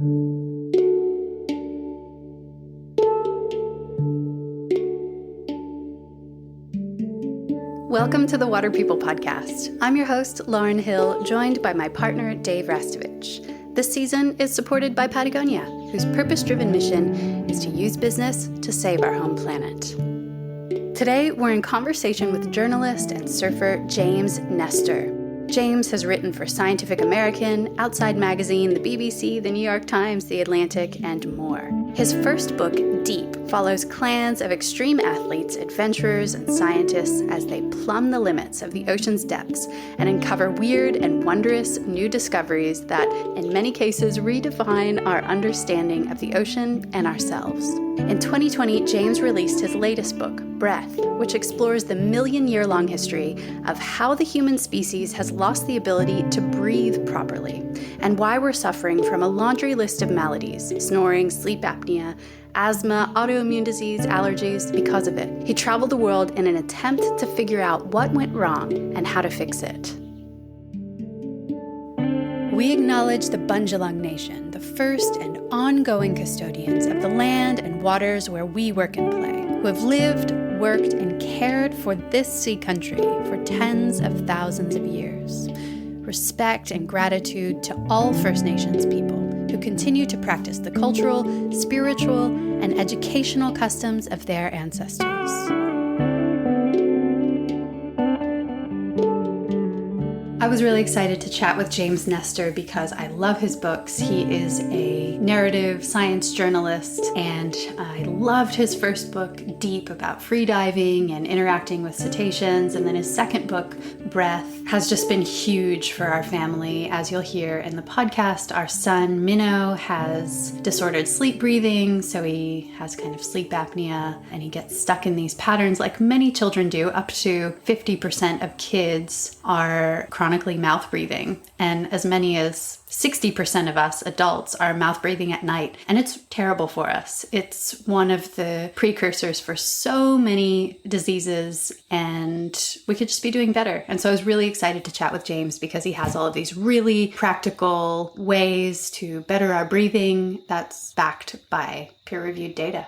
Welcome to the Water People podcast. I'm your host, Lauren Hill, joined by my partner, Dave Rastovich. This season is supported by Patagonia, whose purpose-driven mission is to use business to save our home planet. Today, we're in conversation with journalist and surfer James Nestor. James has written for Scientific American, Outside Magazine, the BBC, the New York Times, the Atlantic, and more. His first book, Deep, follows clans of extreme athletes, adventurers, and scientists as they plumb the limits of the ocean's depths and uncover weird and wondrous new discoveries that, in many cases, redefine our understanding of the ocean and ourselves. In 2020, James released his latest book, Breath, which explores the million-year-long history of how the human species has lost the ability to breathe properly, and why we're suffering from a laundry list of maladies, snoring, sleep apnea, asthma, autoimmune disease, allergies, because of it. He traveled the world in an attempt to figure out what went wrong and how to fix it. We acknowledge the Bundjalung Nation, the first and ongoing custodians of the land and waters where we work and play, who have lived, worked, and cared for this sea country for tens of thousands of years. Respect and gratitude to all First Nations people who continue to practice the cultural, spiritual, and educational customs of their ancestors. I was really excited to chat with James Nestor because I love his books. He is a narrative science journalist, and I loved his first book, Deep, about freediving and interacting with cetaceans. And then his second book, Breath, has just been huge for our family. As you'll hear in the podcast, our son, Minnow, has disordered sleep breathing, so he has kind of sleep apnea, and he gets stuck in these patterns like many children do. Up to 50% of kids are chronically mouth breathing, and as many as 60% of us adults are mouth breathing at night, and it's terrible for us. It's one of the precursors for so many diseases, and we could just be doing better. And so I was really excited to chat with James because he has all of these really practical ways to better our breathing that's backed by peer-reviewed data.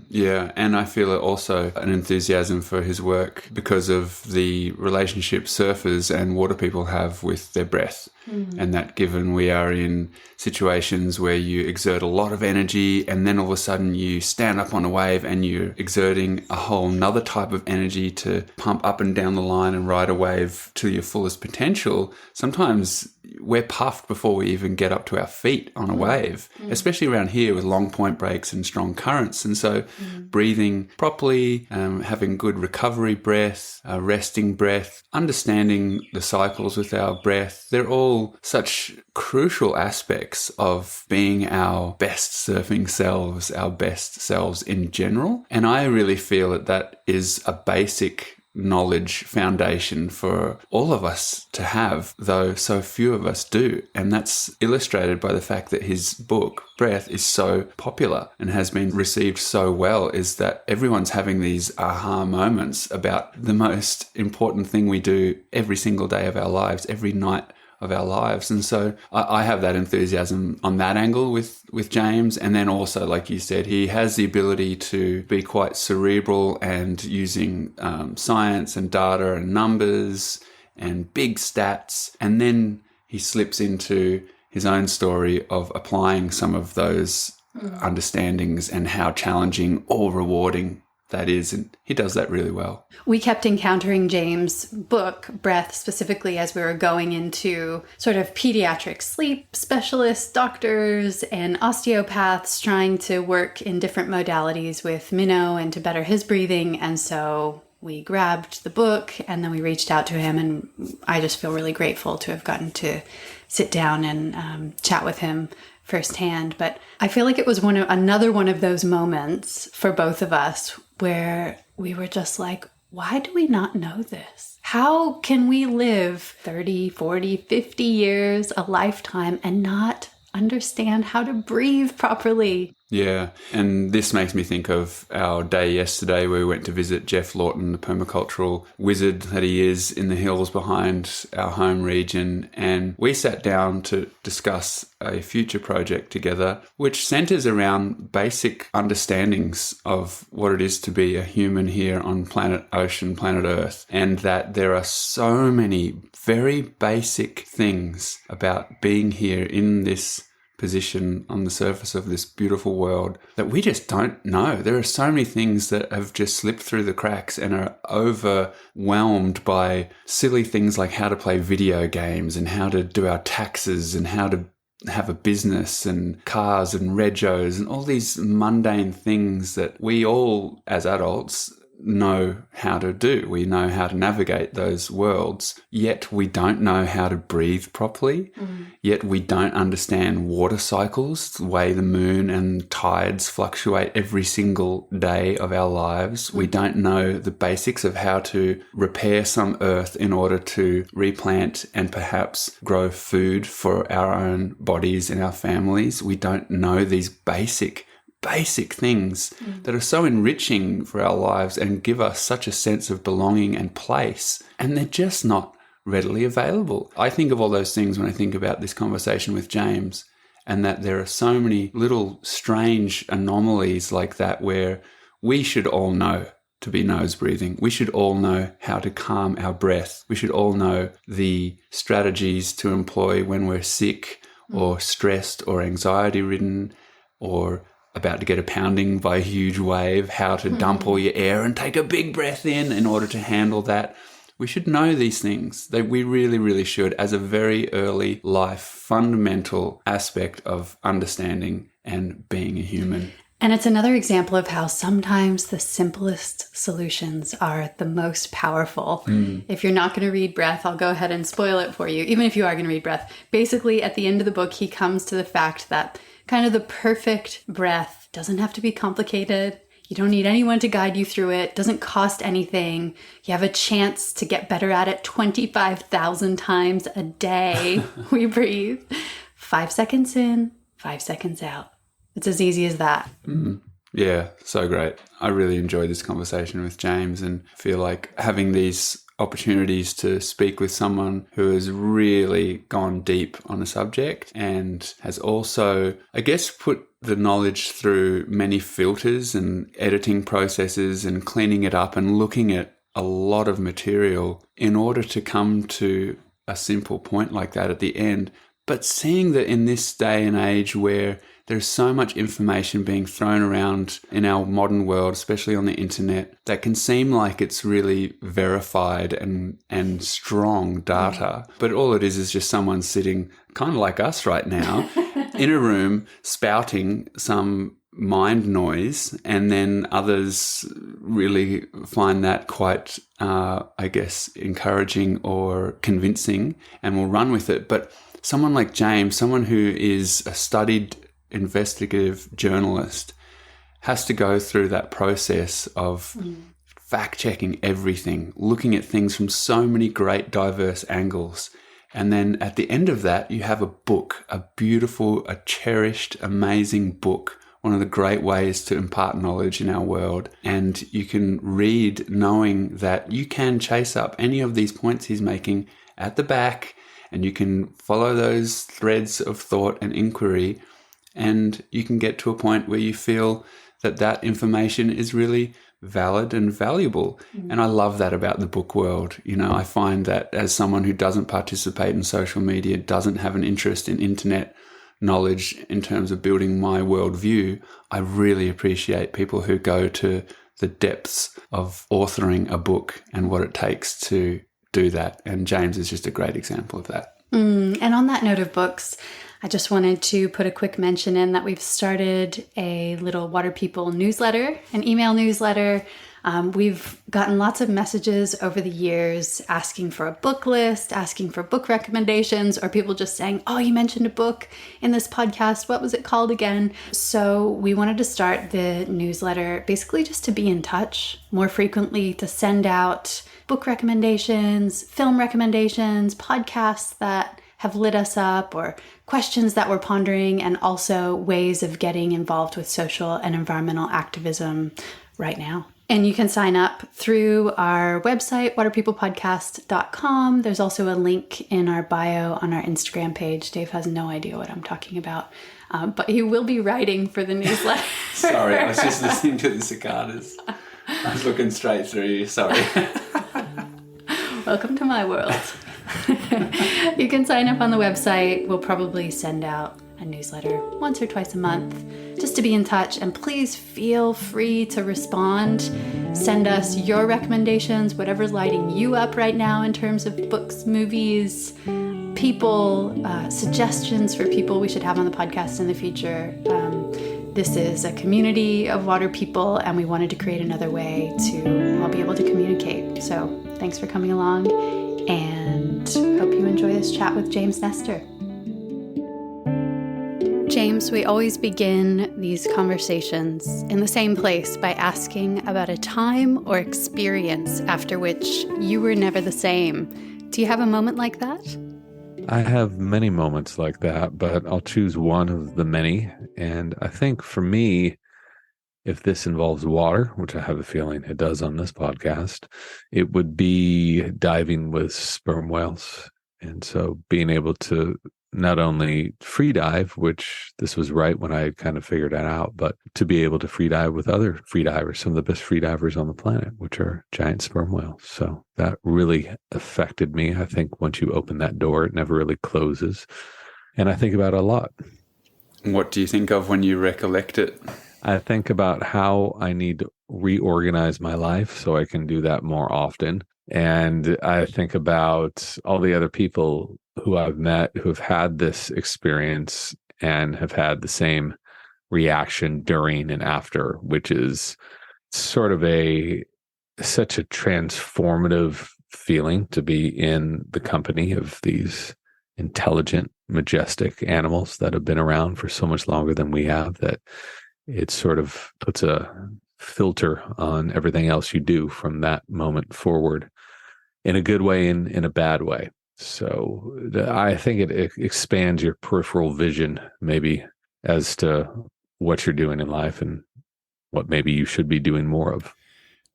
Yeah, and I feel also an enthusiasm for his work because of the relationship surfers and water people have with their breath. And that given we are in situations where you exert a lot of energy and then all of a sudden you stand up on a wave and you're exerting a whole nother type of energy to pump up and down the line and ride a wave to your fullest potential, sometimes we're puffed before we even get up to our feet on a wave, especially around here with long point breaks and strong currents. And so breathing properly, having good recovery breath, resting breath, understanding the cycles with our breath, they're all such crucial aspects of being our best surfing selves, our best selves in general. And I really feel that that is a basic knowledge foundation for all of us to have, though so few of us do. And that's illustrated by the fact that his book, Breath, is so popular and has been received so well, is that everyone's having these aha moments about the most important thing we do every single day of our lives, every night of our lives. And so I have that enthusiasm on that angle with James. And then also, like you said, he has the ability to be quite cerebral and using science and data and numbers and big stats. And then he slips into his own story of applying some of those understandings and how challenging or rewarding that is, and he does that really well. We kept encountering James' book, Breath, specifically as we were going into sort of pediatric sleep specialists, doctors, and osteopaths trying to work in different modalities with Minnow and to better his breathing. And so we grabbed the book and then we reached out to him, and I just feel really grateful to have gotten to sit down and chat with him firsthand. But I feel like it was another one of those moments for both of us where we were just like, why do we not know this? How can we live 30, 40, 50 years, a lifetime, and not understand how to breathe properly? Yeah, and this makes me think of our day yesterday where we went to visit Jeff Lawton, the permacultural wizard that he is in the hills behind our home region, and we sat down to discuss a future project together which centres around basic understandings of what it is to be a human here on planet Earth, and that there are so many very basic things about being here in this position on the surface of this beautiful world that we just don't know. There are so many things that have just slipped through the cracks and are overwhelmed by silly things like how to play video games and how to do our taxes and how to have a business and cars and regos and all these mundane things that we all as adults know how to do. We know how to navigate those worlds, yet we don't know how to breathe properly. Yet we don't understand water cycles, the way the moon and tides fluctuate every single day of our lives. We don't know the basics of how to repair some earth in order to replant and perhaps grow food for our own bodies and our families. We don't know these basic things that are so enriching for our lives and give us such a sense of belonging and place, and they're just not readily available. I think of all those things when I think about this conversation with James, and that there are so many little strange anomalies like that where we should all know to be nose breathing. We should all know how to calm our breath. We should all know the strategies to employ when we're sick or stressed or anxiety ridden or about to get a pounding by a huge wave, how to dump all your air and take a big breath in order to handle that. We should know these things. We really, really should, as a very early life fundamental aspect of understanding and being a human. And it's another example of how sometimes the simplest solutions are the most powerful. If you're not going to read Breath, I'll go ahead and spoil it for you. Even if you are going to read Breath, basically at the end of the book, he comes to the fact that kind of the perfect breath doesn't have to be complicated. You don't need anyone to guide you through it. It doesn't cost anything. You have a chance to get better at it 25,000 times a day. We breathe 5 seconds in, 5 seconds out. It's as easy as that. Yeah, so great. I really enjoyed this conversation with James and feel like having these opportunities to speak with someone who has really gone deep on a subject and has also, I guess, put the knowledge through many filters and editing processes and cleaning it up and looking at a lot of material in order to come to a simple point like that at the end. But seeing that in this day and age where there's so much information being thrown around in our modern world, especially on the internet, that can seem like it's really verified and strong data. But all it is just someone sitting kind of like us right now in a room spouting some mind noise, and then others really find that quite, I guess, encouraging or convincing and will run with it. But someone like James, someone who is a studied investigative journalist, has to go through that process of fact-checking everything, looking at things from so many great diverse angles. And then at the end of that, you have a book, a beautiful, a cherished, amazing book, one of the great ways to impart knowledge in our world. And you can read knowing that you can chase up any of these points he's making at the back, and you can follow those threads of thought and inquiry, and you can get to a point where you feel that that information is really valid and valuable. And I love that about the book world. You know, I find that as someone who doesn't participate in social media, doesn't have an interest in internet knowledge in terms of building my worldview, I really appreciate people who go to the depths of authoring a book and what it takes to do that. And James is just a great example of that. And on that note of books, I just wanted to put a quick mention in that we've started a little Water People newsletter, an email newsletter. We've gotten lots of messages over the years asking for a book list, asking for book recommendations, or people just saying, oh, you mentioned a book in this podcast. What was it called again? So we wanted to start the newsletter basically just to be in touch more frequently, to send out book recommendations, film recommendations, podcasts that have lit us up, or questions that we're pondering, and also ways of getting involved with social and environmental activism right now. And you can sign up through our website, waterpeoplepodcast.com. There's also a link in our bio on our Instagram page. Dave has no idea what I'm talking about, but he will be writing for the newsletter. Sorry, I was just listening to the cicadas. I was looking straight through you, sorry. Welcome to my world. You can sign up on the website. We'll probably send out a newsletter once or twice a month just to be in touch. And please feel free to respond. Send us your recommendations, whatever's lighting you up right now in terms of books, movies, people, suggestions for people we should have on the podcast in the future. This is a community of water people, and we wanted to create another way to all be able to communicate. So thanks for coming along, and hope you enjoy this chat with James Nestor. James, we always begin these conversations in the same place by asking about a time or experience after which you were never the same. Do you have a moment like that? I have many moments like that, but I'll choose one of the many. And I think for me, if this involves water, which I have a feeling it does on this podcast, it would be diving with sperm whales. And so being able to not only free dive, which this was right when I kind of figured that out, but to be able to free dive with other free divers, some of the best free divers on the planet, which are giant sperm whales. So that really affected me. I think once you open that door, it never really closes. And I think about it a lot. What do you think of when you recollect it? I think about how I need to reorganize my life so I can do that more often. And I think about all the other people who I've met who have had this experience and have had the same reaction during and after, which is sort of such a transformative feeling to be in the company of these intelligent, majestic animals that have been around for so much longer than we have, that it sort of puts a filter on everything else you do from that moment forward, in a good way and in a bad way. So I think it expands your peripheral vision maybe as to what you're doing in life and what maybe you should be doing more of.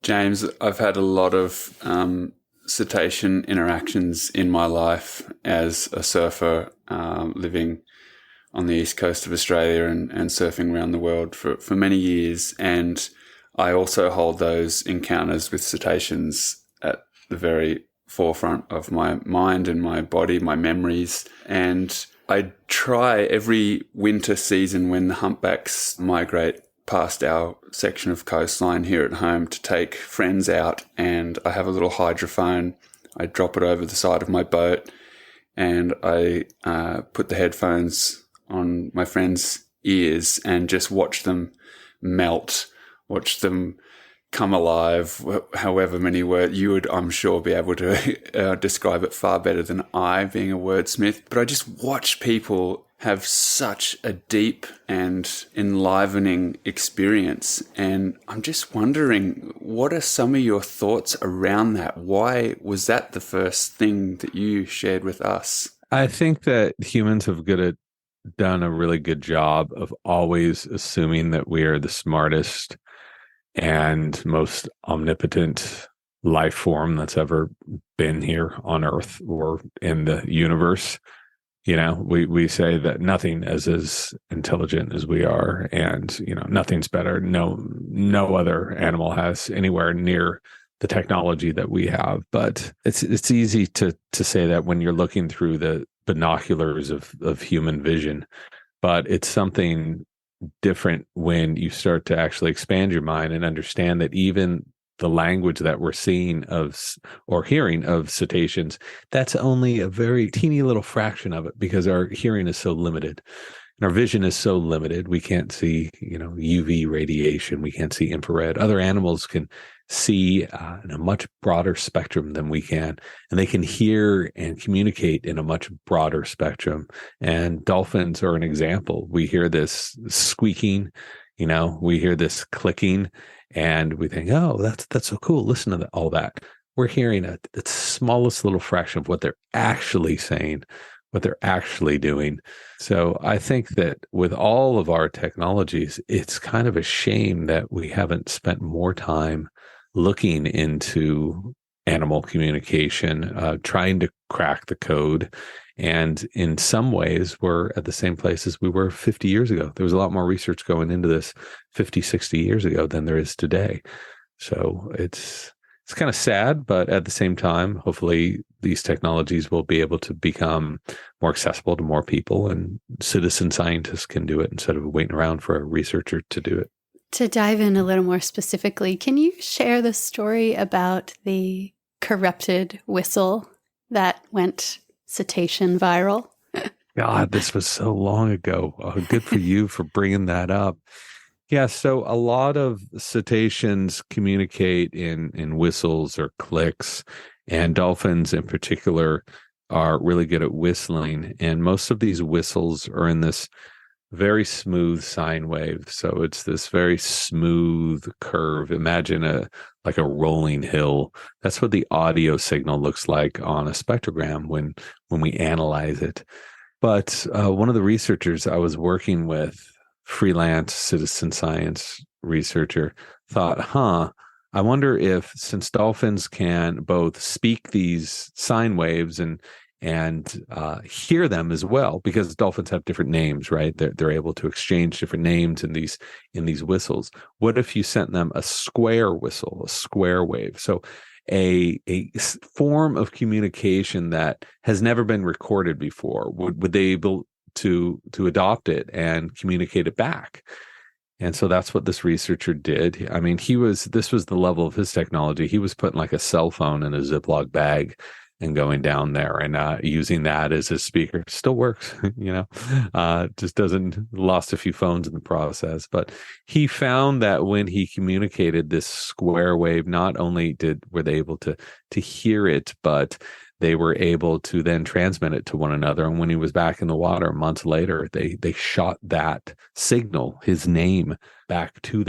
James, I've had a lot of cetacean interactions in my life as a surfer, living on the east coast of Australia and surfing around the world for many years. And I also hold those encounters with cetaceans at the very forefront of my mind and my body, my memories. And I try every winter season when the humpbacks migrate past our section of coastline here at home to take friends out, and I have a little hydrophone. I drop it over the side of my boat, and I put the headphones on my friends' ears and just watch them melt, watch them come alive, however many words. You would, I'm sure, be able to describe it far better than I, being a wordsmith. But I just watch people have such a deep and enlivening experience. And I'm just wondering, what are some of your thoughts around that? Why was that the first thing that you shared with us? I think that humans have done a really good job of always assuming that we are the smartest and most omnipotent life form that's ever been here on Earth or in the universe. You know, we say that nothing is as intelligent as we are, and, you know, nothing's better. No other animal has anywhere near the technology that we have. But it's easy to say that when you're looking through the binoculars of human vision, but it's something different when you start to actually expand your mind and understand that even the language that we're seeing of or hearing of cetaceans, that's only a very teeny little fraction of it, because our hearing is so limited and our vision is so limited. We can't see, UV radiation. We can't see infrared. Other animals can see in a much broader spectrum than we can, and they can hear and communicate in a much broader spectrum. And dolphins are an example. We hear this squeaking, we hear this clicking, and we think, oh, that's so cool. Listen to all that. We're hearing the smallest little fraction of what they're actually saying what they're actually doing. So I think that with all of our technologies, it's kind of a shame that we haven't spent more time looking into animal communication, trying to crack the code. And in some ways, we're at the same place as we were 50 years ago. There was a lot more research going into this 50, 60 years ago than there is today. So it's kind of sad, but at the same time, hopefully these technologies will be able to become more accessible to more people, and citizen scientists can do it instead of waiting around for a researcher to do it. To dive in a little more specifically, can you share the story about the corrupted whistle that went cetacean viral? God, this was so long ago. Oh, good for you for bringing that up. Yeah, so a lot of cetaceans communicate in whistles or clicks, and dolphins in particular are really good at whistling. And most of these whistles are in this very smooth sine wave. So it's this very smooth curve. Imagine like a rolling hill. That's what the audio signal looks like on a spectrogram when we analyze it. But one of the researchers I was working with, freelance citizen science researcher, thought, I wonder if, since dolphins can both speak these sine waves and hear them as well, because dolphins have different names, right? They're able to exchange different names in these whistles. What if you sent them a square whistle, a square wave? So a form of communication that has never been recorded before. Would they be able to adopt it and communicate it back? And so that's what this researcher did. I mean, this was the level of his technology. He was putting like a cell phone in a Ziploc bag and going down there and using that as his speaker. Still works, just lost a few phones in the process. But he found that when he communicated this square wave, not only were they able to hear it, but they were able to then transmit it to one another. And when he was back in the water months later, they shot that signal, his name, back to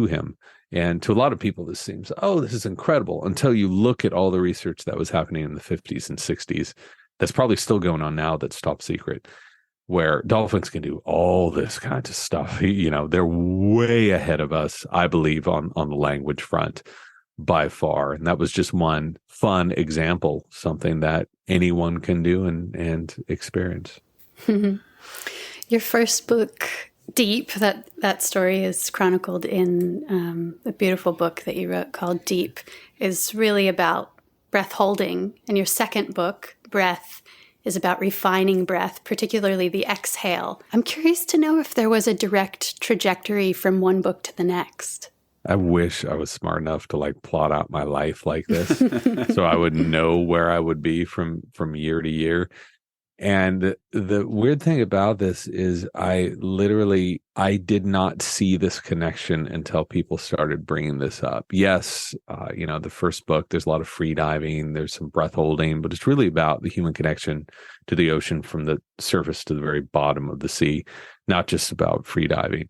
him. And to a lot of people, this seems, this is incredible, until you look at all the research that was happening in the 50s and 60s that's probably still going on now, that's top secret, where dolphins can do all this kind of stuff. They're way ahead of us, I believe, on the language front by far. And that was just one fun example, something that anyone can do and experience. Your first book, Deep, that story is chronicled in a beautiful book that you wrote called Deep, is really about breath holding. And your second book, Breath, is about refining breath, particularly the exhale. I'm curious to know if there was a direct trajectory from one book to the next. I wish I was smart enough to plot out my life like this so I would know where I would be from year to year. And the weird thing about this is I did not see this connection until people started bringing this up. Yes, the first book, there's a lot of free diving, there's some breath holding, but it's really about the human connection to the ocean from the surface to the very bottom of the sea, not just about free diving,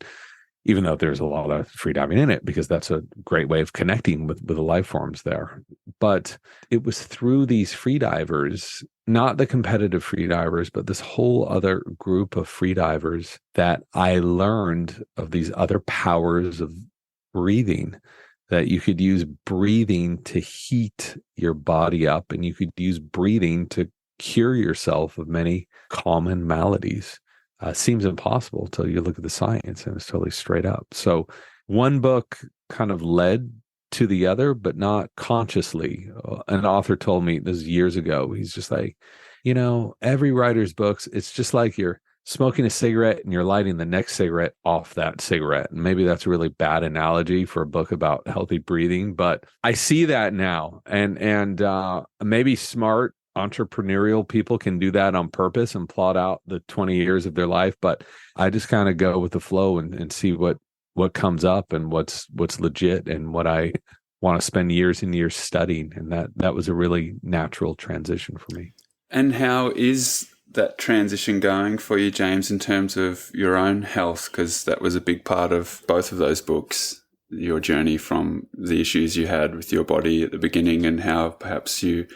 even though there's a lot of free diving in it, because that's a great way of connecting with the life forms there. But it was through these free divers, not the competitive free divers, but this whole other group of free divers, that I learned of these other powers of breathing, that you could use breathing to heat your body up, and you could use breathing to cure yourself of many common maladies. Seems impossible until you look at the science, and it's totally straight up. So one book kind of led to the other, but not consciously. An author told me this years ago, he's just like, every writer's books, it's just like you're smoking a cigarette and you're lighting the next cigarette off that cigarette. And maybe that's a really bad analogy for a book about healthy breathing, but I see that now. And maybe smart entrepreneurial people can do that on purpose and plot out the 20 years of their life. But I just kind of go with the flow and see what comes up and what's legit and what I want to spend years and years studying. And that was a really natural transition for me. And how is that transition going for you, James, in terms of your own health? Because that was a big part of both of those books, your journey from the issues you had with your body at the beginning and how perhaps you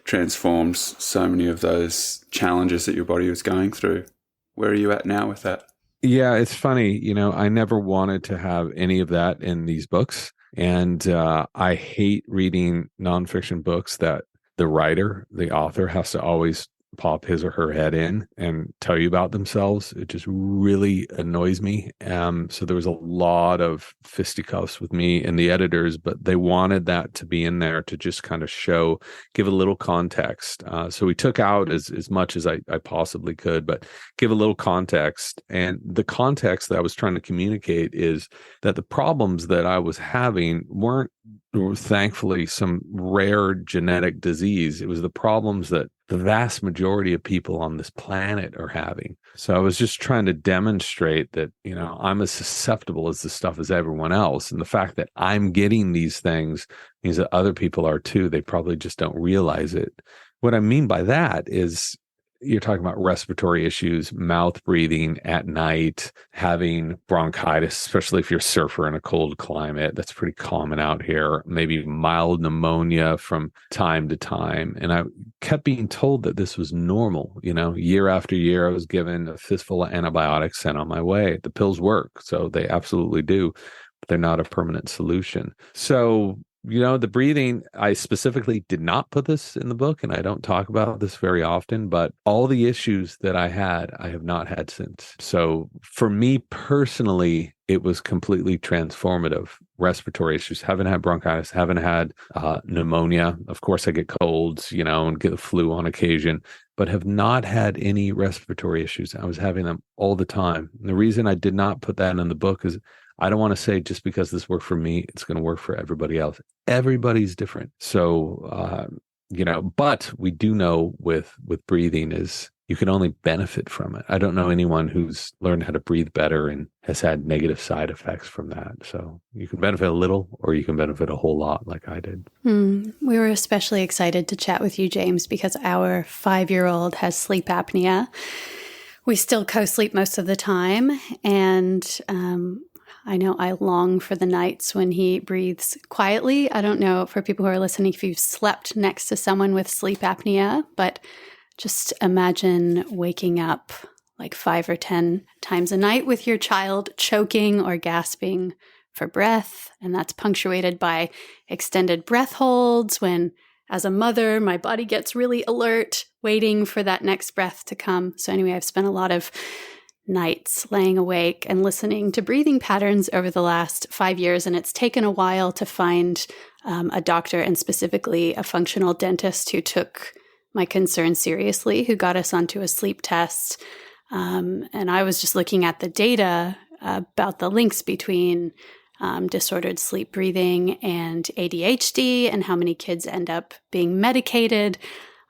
transformed so many of those challenges that your body was going through. Where are you at now with that? Yeah, it's funny. I never wanted to have any of that in these books. And I hate reading nonfiction books that the writer, the author, has to always pop his or her head in and tell you about themselves. It just really annoys me. So there was a lot of fisticuffs with me and the editors, but they wanted that to be in there to just kind of give a little context. So we took out as much as I possibly could, but give a little context. And the context that I was trying to communicate is that the problems that I was having weren't thankfully some rare genetic disease. It was the problems that the vast majority of people on this planet are having. So I was just trying to demonstrate that, I'm as susceptible as this stuff as everyone else. And the fact that I'm getting these things means that other people are too. They probably just don't realize it. What I mean by that is, you're talking about respiratory issues, mouth breathing at night, having bronchitis, especially if you're a surfer in a cold climate. That's pretty common out here. Maybe mild pneumonia from time to time. And I kept being told that this was normal. Year after year, I was given a fistful of antibiotics sent on my way. The pills work, so they absolutely do, but they're not a permanent solution. So the breathing, I specifically did not put this in the book, and I don't talk about this very often, but all the issues that I had, I have not had since. So for me personally, it was completely transformative. Respiratory issues, haven't had bronchitis, haven't had pneumonia. Of course, I get colds, and get the flu on occasion, but have not had any respiratory issues. I was having them all the time. And the reason I did not put that in the book is I don't want to say just because this worked for me, it's going to work for everybody else. Everybody's different. So, but we do know with breathing is you can only benefit from it. I don't know anyone who's learned how to breathe better and has had negative side effects from that. So you can benefit a little or you can benefit a whole lot like I did. We were especially excited to chat with you, James, because our 5-year-old has sleep apnea. We still co-sleep most of the time. And I know I long for the nights when he breathes quietly. I don't know, for people who are listening, if you've slept next to someone with sleep apnea, but just imagine waking up like 5 or 10 times a night with your child choking or gasping for breath. And that's punctuated by extended breath holds when, as a mother, my body gets really alert, waiting for that next breath to come. So anyway, I've spent a lot of nights laying awake and listening to breathing patterns over the last 5 years. And it's taken a while to find a doctor, and specifically a functional dentist, who took my concern seriously, who got us onto a sleep test. And I was just looking at the data about the links between disordered sleep breathing and ADHD, and how many kids end up being medicated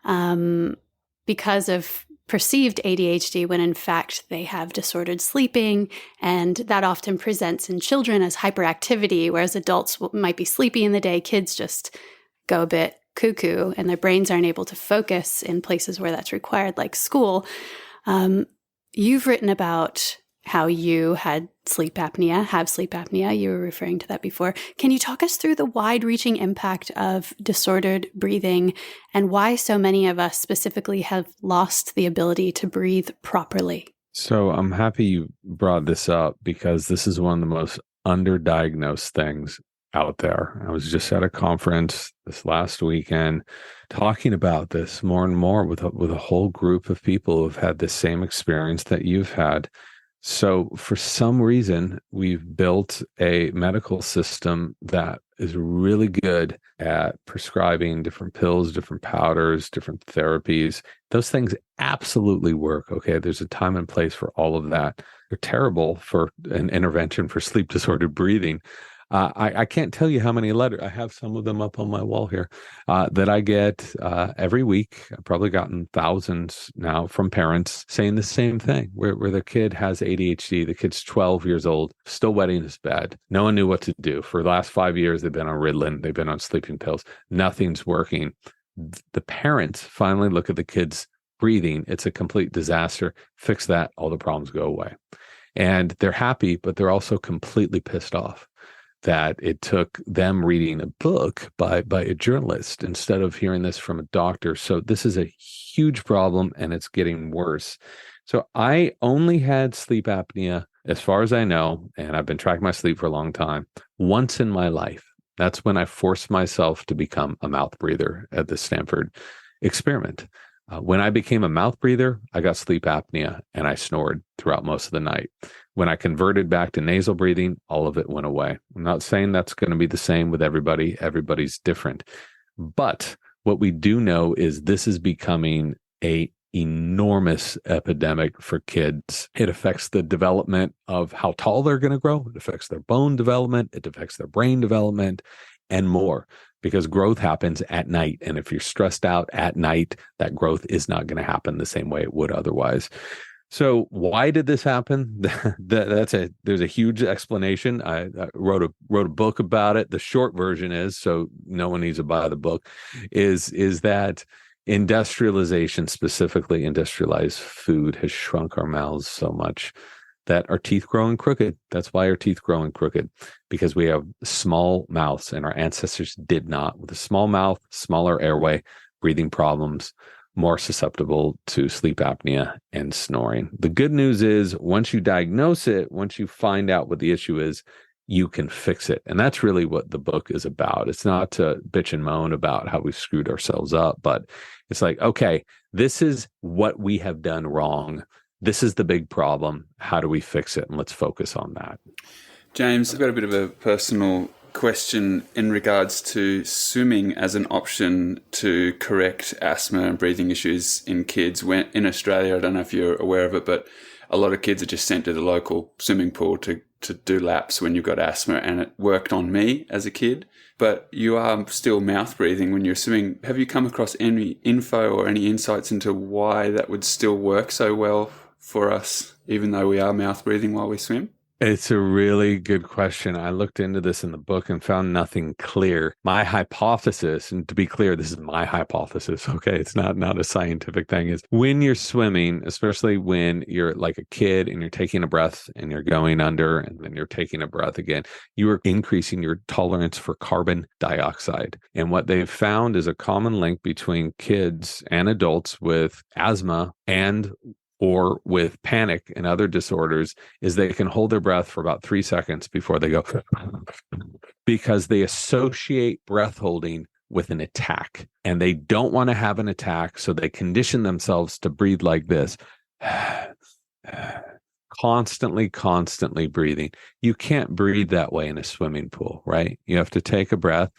because of perceived ADHD when in fact they have disordered sleeping. And that often presents in children as hyperactivity, whereas adults might be sleepy in the day. Kids just go a bit cuckoo and their brains aren't able to focus in places where that's required, like school. You've written about how you had sleep apnea. You were referring to that before. Can you talk us through the wide-reaching impact of disordered breathing and why so many of us specifically have lost the ability to breathe properly? So I'm happy you brought this up because this is one of the most underdiagnosed things out there. I was just at a conference this last weekend talking about this more and more with a whole group of people who've had the same experience that you've had. So for some reason, we've built a medical system that is really good at prescribing different pills, different powders, different therapies. Those things absolutely work. Okay, there's a time and place for all of that. They're terrible for an intervention for sleep disordered breathing. I can't tell you how many letters, I have some of them up on my wall here, that I get every week. I've probably gotten thousands now from parents saying the same thing, where their kid has ADHD, the kid's 12 years old, still wetting his bed. No one knew what to do. For the last 5 years, they've been on Ritalin, they've been on sleeping pills. Nothing's working. The parents finally look at the kid's breathing. It's a complete disaster. Fix that, all the problems go away. And they're happy, but they're also completely pissed off. that it took them reading a book by a journalist instead of hearing this from a doctor. So this is a huge problem, and it's getting worse. So I only had sleep apnea, as far as I know, and I've been tracking my sleep for a long time, once in my life. That's when I forced myself to become a mouth breather at the Stanford experiment. When I became a mouth breather, I got sleep apnea and I snored throughout most of the night. When I converted back to nasal breathing, all of it went away. I'm not saying that's going to be the same with everybody. Everybody's different. But what we do know is this is becoming a enormous epidemic for kids. It affects the development of how tall they're going to grow. It affects their bone development. It affects their brain development and more, because growth happens at night. And if you're stressed out at night, that growth is not going to happen the same way it would otherwise. So why did this happen? There's a huge explanation. I wrote a book about it. The short version is, so no one needs to buy the book, is that industrialization, specifically industrialized food, has shrunk our mouths so much that our teeth growing crooked. That's why our teeth growing crooked, because we have small mouths, and our ancestors did not. With a small mouth, smaller airway, breathing problems, more susceptible to sleep apnea and snoring. The good news is once you diagnose it, once you find out what the issue is, you can fix it. And that's really what the book is about. It's not to bitch and moan about how we've screwed ourselves up, but it's like, okay, this is what we have done wrong. This is the big problem. How do we fix it? And let's focus on that. James, I've got a bit of a personal question in regards to swimming as an option to correct asthma and breathing issues in kids. When in Australia, I don't know if you're aware of it, but a lot of kids are just sent to the local swimming pool to do laps when you've got asthma, and it worked on me as a kid. But you are still mouth breathing when you're swimming. Have you come across any info or any insights into why that would still work so well for us, even though we are mouth breathing while we swim? It's a really good question. I looked into this in the book and found nothing clear. My hypothesis, and to be clear, this is my hypothesis, okay? It's not a scientific thing, is when you're swimming, especially when you're like a kid and you're taking a breath and you're going under and then you're taking a breath again, you are increasing your tolerance for carbon dioxide. And what they've found is a common link between kids and adults with asthma and or with panic and other disorders is they can hold their breath for about 3 seconds before they go, because they associate breath holding with an attack, and they don't want to have an attack. So they condition themselves to breathe like this, constantly breathing. You can't breathe that way in a swimming pool, right? You have to take a breath.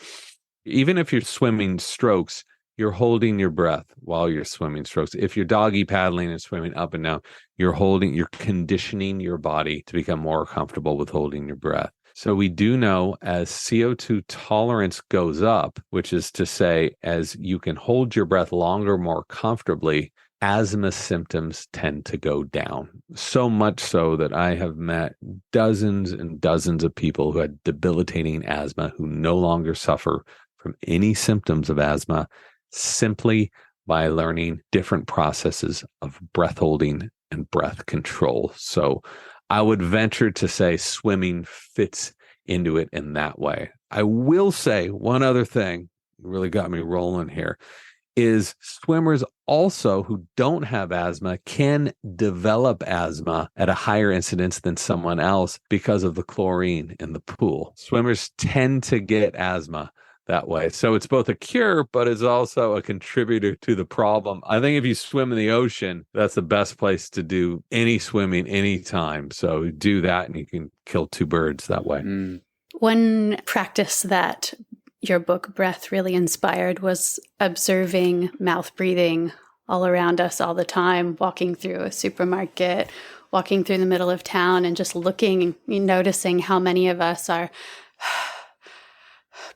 Even if you're swimming strokes, you're holding your breath while you're swimming strokes. If you're doggy paddling and swimming up and down, you're conditioning your body to become more comfortable with holding your breath. So we do know as CO2 tolerance goes up, which is to say, as you can hold your breath longer, more comfortably, asthma symptoms tend to go down. So much so that I have met dozens and dozens of people who had debilitating asthma who no longer suffer from any symptoms of asthma, simply by learning different processes of breath holding and breath control. So I would venture to say swimming fits into it in that way. I will say one other thing, really got me rolling here, is swimmers also who don't have asthma can develop asthma at a higher incidence than someone else because of the chlorine in the pool. Swimmers tend to get asthma that way. So it's both a cure, but it's also a contributor to the problem. I think if you swim in the ocean, that's the best place to do any swimming anytime. So do that and you can kill two birds that way. One practice that your book Breath really inspired was observing mouth breathing all around us all the time, walking through a supermarket, walking through the middle of town, and just looking and noticing how many of us are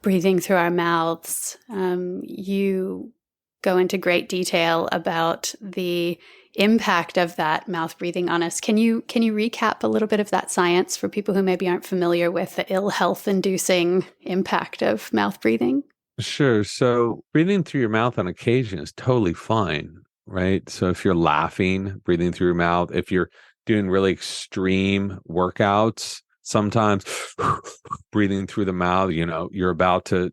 breathing through our mouths. You go into great detail about the impact of that mouth breathing on us. Can you recap a little bit of that science for people who maybe aren't familiar with the ill health inducing impact of mouth breathing? Sure. So breathing through your mouth on occasion is totally fine, right? So if you're laughing, breathing through your mouth, if you're doing really extreme workouts, sometimes breathing through the mouth, you're about to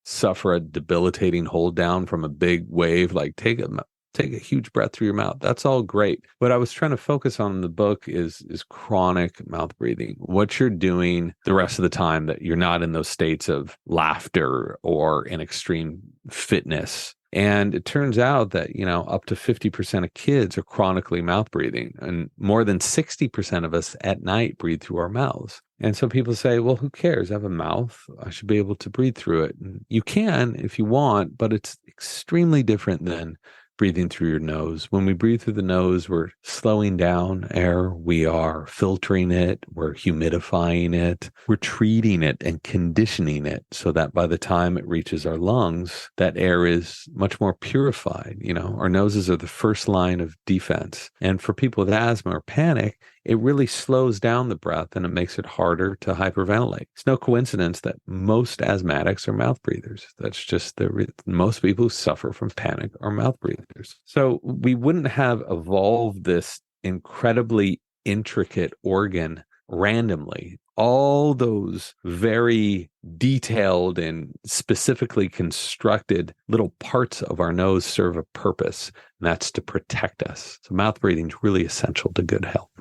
suffer a debilitating hold down from a big wave, like take a huge breath through your mouth. That's all great. What I was trying to focus on in the book is chronic mouth breathing. What you're doing the rest of the time that you're not in those states of laughter or in extreme fitness. And it turns out that, up to 50% of kids are chronically mouth breathing, and more than 60% of us at night breathe through our mouths. And so people say, well, who cares? I have a mouth. I should be able to breathe through it. And you can if you want, but it's extremely different than breathing through your nose. When we breathe through the nose, we're slowing down air. We are filtering it. We're humidifying it. We're treating it and conditioning it so that by the time it reaches our lungs, that air is much more purified. Our noses are the first line of defense. And for people with asthma or panic, it really slows down the breath and it makes it harder to hyperventilate. It's no coincidence that most asthmatics are mouth breathers. That's just most people who suffer from panic are mouth breathers. So we wouldn't have evolved this incredibly intricate organ randomly. All those very detailed and specifically constructed little parts of our nose serve a purpose, and that's to protect us. So mouth breathing is really essential to good health.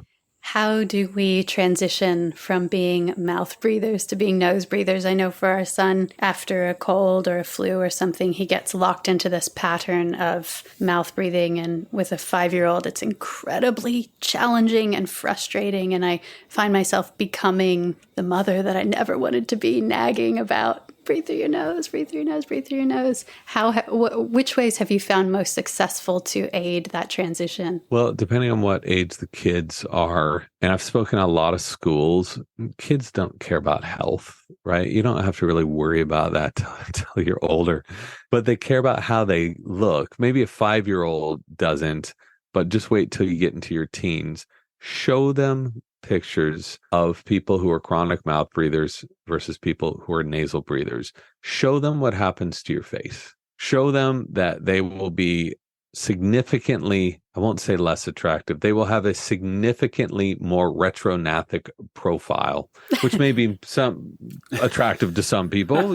How do we transition from being mouth breathers to being nose breathers? I know for our son, after a cold or a flu or something, he gets locked into this pattern of mouth breathing. And with a 5-year-old, it's incredibly challenging and frustrating. And I find myself becoming the mother that I never wanted to be, nagging about breathe through your nose, breathe through your nose, breathe through your nose. Which ways have you found most successful to aid that transition? Well, depending on what age the kids are, and I've spoken to a lot of schools, kids don't care about health, right? You don't have to really worry about that until you're older, but they care about how they look. Maybe a 5-year-old doesn't, but just wait till you get into your teens. Show them pictures of people who are chronic mouth breathers versus people who are nasal breathers. Show them what happens to your face. Show them that they will be significantly, I won't say less attractive, they will have a significantly more retrognathic profile, which may be some attractive to some people,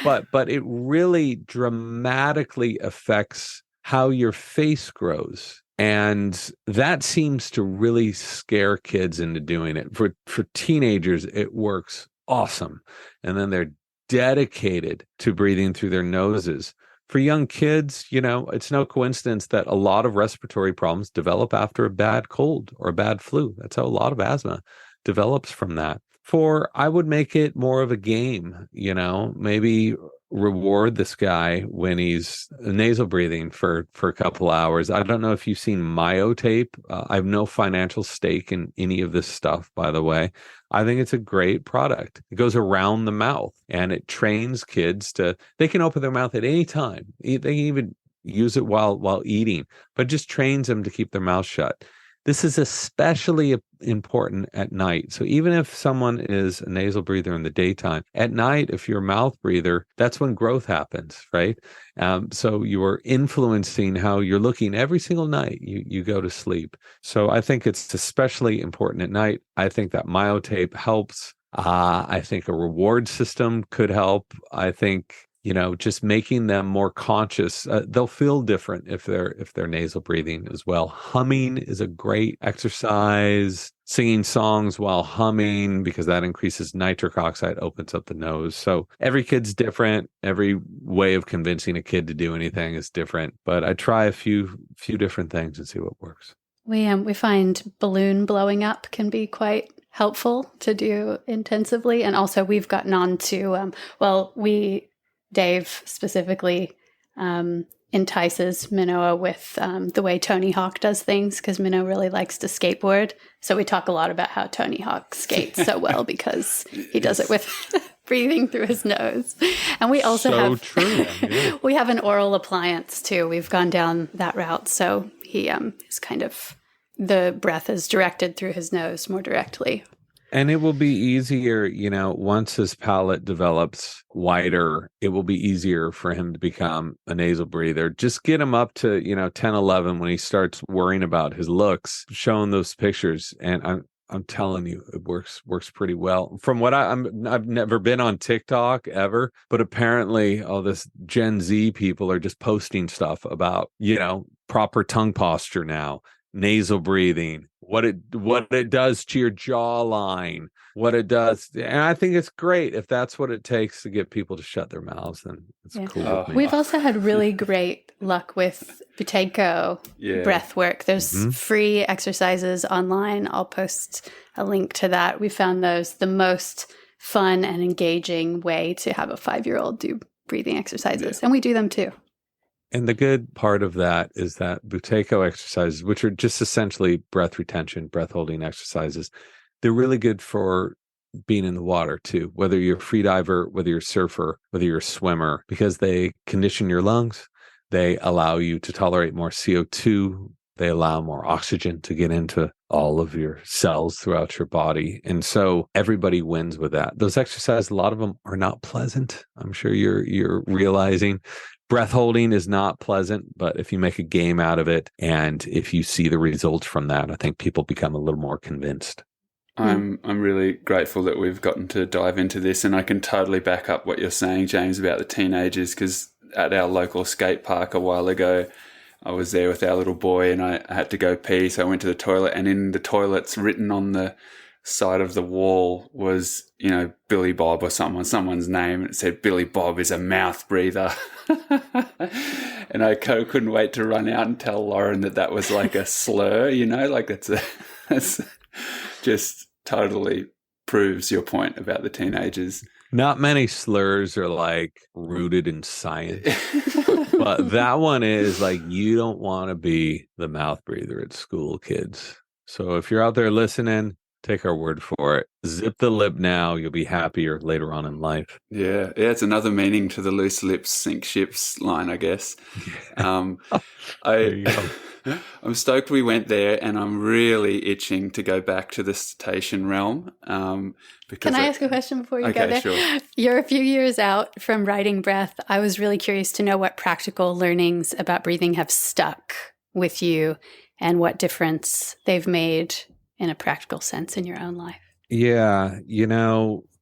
but it really dramatically affects how your face grows. And that seems to really scare kids into doing it. For teenagers, it works awesome. And then they're dedicated to breathing through their noses. For young kids, it's no coincidence that a lot of respiratory problems develop after a bad cold or a bad flu. That's how a lot of asthma develops from that. I would make it more of a game, maybe reward this guy when he's nasal breathing for a couple hours. I don't know if you've seen myotape. I have no financial stake in any of this stuff, by the way. I think it's a great product. It goes around the mouth and it trains kids they can open their mouth at any time. They can even use it while eating, but just trains them to keep their mouth shut. This is especially important at night. So even if someone is a nasal breather in the daytime, at night, if you're a mouth breather, that's when growth happens, right? So you are influencing how you're looking every single night you go to sleep. So I think it's especially important at night. I think that myotape helps. I think a reward system could help. I think just making them more conscious. They'll feel different if they're nasal breathing as well. Humming is a great exercise. Singing songs while humming, because that increases nitric oxide, opens up the nose. So every kid's different. Every way of convincing a kid to do anything is different. But I try a few different things and see what works. We find balloon blowing up can be quite helpful to do intensively, and also we've gotten on to Dave specifically entices Minoa with the way Tony Hawk does things, because Minnow really likes to skateboard. So we talk a lot about how Tony Hawk skates so well because he does it with breathing through his nose. And we also we have an oral appliance too. We've gone down that route. So he is kind of, the breath is directed through his nose more directly. And it will be easier, once his palate develops wider, it will be easier for him to become a nasal breather. Just get him up to, 10, 11 when he starts worrying about his looks, showing those pictures. And I'm telling you, it works pretty well. From what I've never been on TikTok ever, but apparently all this Gen Z people are just posting stuff about, proper tongue posture now, nasal breathing, what it does to your jawline, what it does. And I think it's great if that's what it takes to get people to shut their mouths, then it's cool with me. We've also had really great luck with Buteyko breath work. There's free exercises online. I'll post a link to that. We found those the most fun and engaging way to have a 5-year-old do breathing exercises. And we do them too. And the good part of that is that Buteyko exercises, which are just essentially breath retention, breath holding exercises, they're really good for being in the water too, whether you're a free diver, whether you're a surfer, whether you're a swimmer, because they condition your lungs. They allow you to tolerate more CO2. They allow more oxygen to get into all of your cells throughout your body. And so everybody wins with that. Those exercises, a lot of them are not pleasant. I'm sure you're realizing. Breath holding is not pleasant, but if you make a game out of it and if you see the results from that, I think people become a little more convinced. I'm really grateful that we've gotten to dive into this, and I can totally back up what you're saying, James, about the teenagers, because at our local skate park a while ago, I was there with our little boy and I had to go pee, so I went to the toilet, and in the toilets, written on the side of the wall was, Billy Bob or someone's name, and it said Billy Bob is a mouth breather. And I couldn't wait to run out and tell Lauren that was like a slur, like that's just totally proves your point about the teenagers. Not many slurs are like rooted in science, but that one is like, you don't want to be the mouth breather at school, kids. So if you're out there listening, take our word for it. Zip the lip now. You'll be happier later on in life. Yeah. It's another meaning to the loose lips sink ships line, I guess. There you go. I'm stoked we went there, and I'm really itching to go back to the cetacean realm. Can I ask a question before you go there? Sure. You're a few years out from writing Breath. I was really curious to know what practical learnings about breathing have stuck with you and what difference they've made in a practical sense in your own life. Yeah.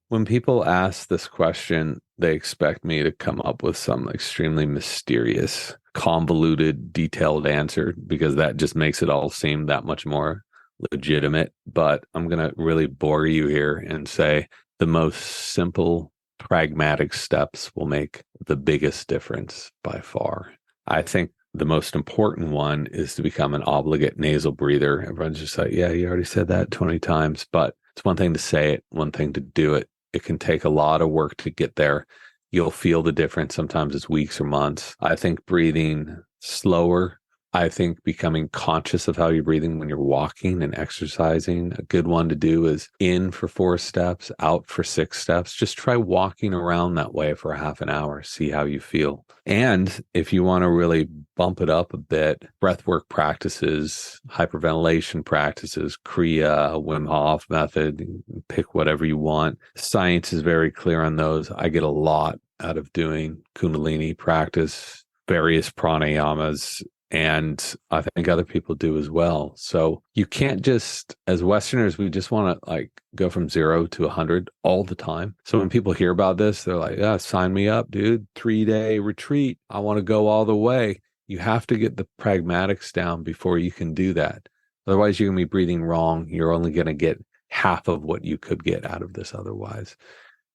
When people ask this question, they expect me to come up with some extremely mysterious, convoluted, detailed answer, because that just makes it all seem that much more legitimate. But I'm going to really bore you here and say the most simple, pragmatic steps will make the biggest difference by far. I think the most important one is to become an obligate nasal breather. Everyone's just like, yeah, you already said that 20 times, but it's one thing to say it, one thing to do it. It can take a lot of work to get there. You'll feel the difference. Sometimes it's weeks or months. I think breathing slower. I think becoming conscious of how you're breathing when you're walking and exercising. A good one to do is in for 4 steps, out for 6 steps. Just try walking around that way for half an hour. See how you feel. And if you want to really bump it up a bit, breathwork practices, hyperventilation practices, Kriya, Wim Hof method, pick whatever you want. Science is very clear on those. I get a lot out of doing Kundalini practice, various pranayamas, and I think other people do as well. So you can't just, as Westerners, we just want to go from 0 to 100 all the time. So when people hear about this, they're like, yeah, sign me up, dude. 3-day retreat. I want to go all the way. You have to get the pragmatics down before you can do that. Otherwise, you're going to be breathing wrong. You're only going to get half of what you could get out of this otherwise.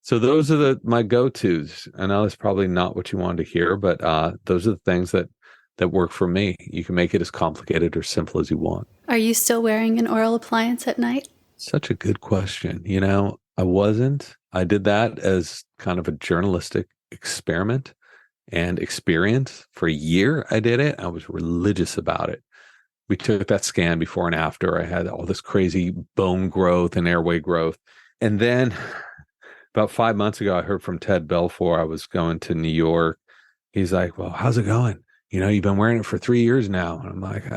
So those are my go-tos. I know that's probably not what you wanted to hear, but those are the things that work for me. You can make it as complicated or simple as you want. Are you still wearing an oral appliance at night? Such a good question. I wasn't. I did that as kind of a journalistic experiment and experience. For a year, I did it. I was religious about it. We took that scan before and after. I had all this crazy bone growth and airway growth. And then about 5 months ago, I heard from Ted Belfour. I was going to New York. He's like, well, how's it going? You've been wearing it for 3 years now. And I'm like,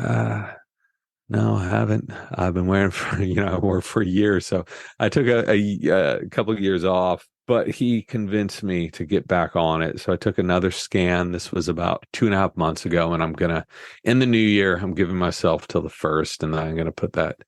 no, I haven't. I've been wearing I wore for a year. So I took a couple of years off, but he convinced me to get back on it. So I took another scan. This was about 2.5 months ago. And in the new year, I'm giving myself till the 1st, and then I'm going to put that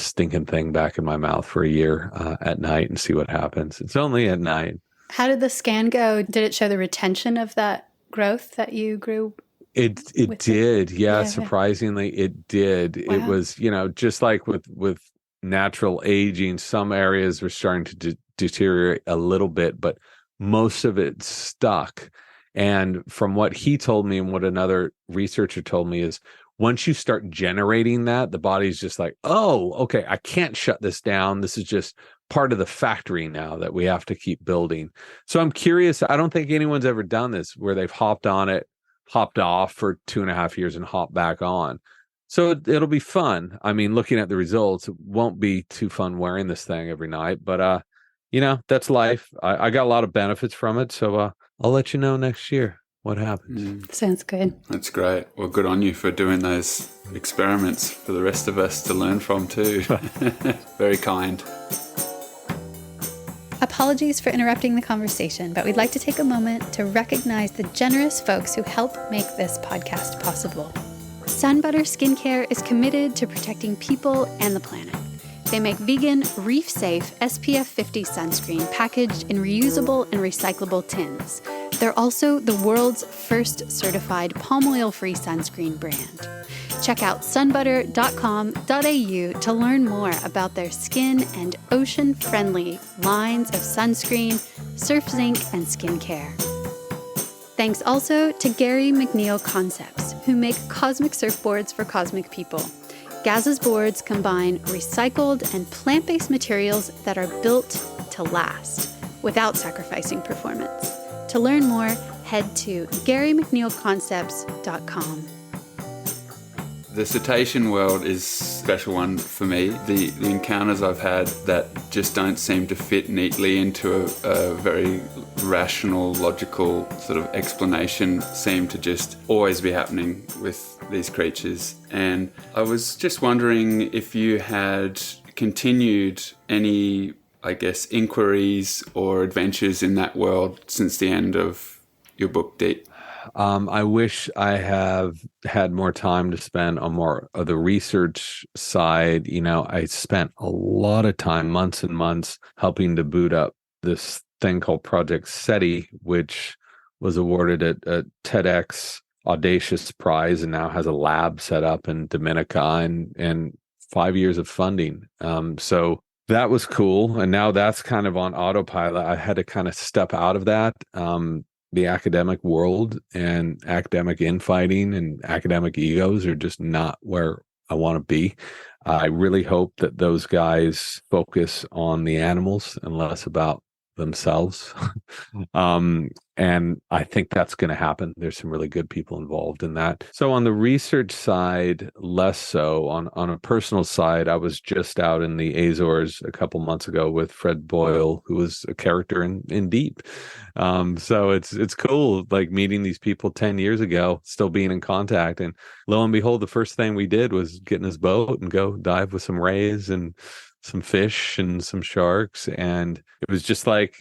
stinking thing back in my mouth for a year at night and see what happens. It's only at night. How did the scan go? Did it show the retention of that growth that you grew? It did. Yeah, surprisingly, it did. Wow. It was, just like with natural aging, some areas were starting to deteriorate a little bit, but most of it stuck. And from what he told me and what another researcher told me is once you start generating that, the body's just like, oh, okay, I can't shut this down. This is just part of the factory now that we have to keep building. So I'm curious. I don't think anyone's ever done this where they've hopped on it, hopped off for 2.5 years and hopped back on. So it'll be fun. I mean, looking at the results, it won't be too fun wearing this thing every night, but that's life. I got a lot of benefits from it. So I'll let you know next year what happens. Sounds good. That's great. Well, good on you for doing those experiments for the rest of us to learn from too. Very kind. Apologies for interrupting the conversation, but we'd like to take a moment to recognize the generous folks who help make this podcast possible. Sunbutter Skincare is committed to protecting people and the planet. They make vegan, reef-safe SPF 50 sunscreen packaged in reusable and recyclable tins. They're also the world's first certified palm oil-free sunscreen brand. Check out sunbutter.com.au to learn more about their skin and ocean-friendly lines of sunscreen, surf zinc, and skincare. Thanks also to Gary McNeil Concepts, who make cosmic surfboards for cosmic people. Gaz's boards combine recycled and plant-based materials that are built to last without sacrificing performance. To learn more, head to GaryMcNeilConcepts.com. The cetacean world is a special one for me. The encounters I've had that just don't seem to fit neatly into a very rational, logical sort of explanation seem to just always be happening with these creatures. And I was just wondering if you had continued any, I guess, inquiries or adventures in that world since the end of your book, Deep. I wish I have had more time to spend on more of the research side. I spent a lot of time, months and months, helping to boot up this thing called Project SETI, which was awarded a TEDx Audacious Prize and now has a lab set up in Dominica and 5 years of funding. So that was cool. And now that's kind of on autopilot. I had to kind of step out of that. The academic world and academic infighting and academic egos are just not where I want to be. I really hope that those guys focus on the animals and less about themselves. And I think that's going to happen. There's some really good people involved in that. So on the research side, less so. On a personal side, I was just out in the Azores a couple months ago with Fred Boyle, who was a character in Deep. So it's cool, like meeting these people 10 years ago, still being in contact. And lo and behold, the first thing we did was get in his boat and go dive with some rays and some fish and some sharks. And it was just like,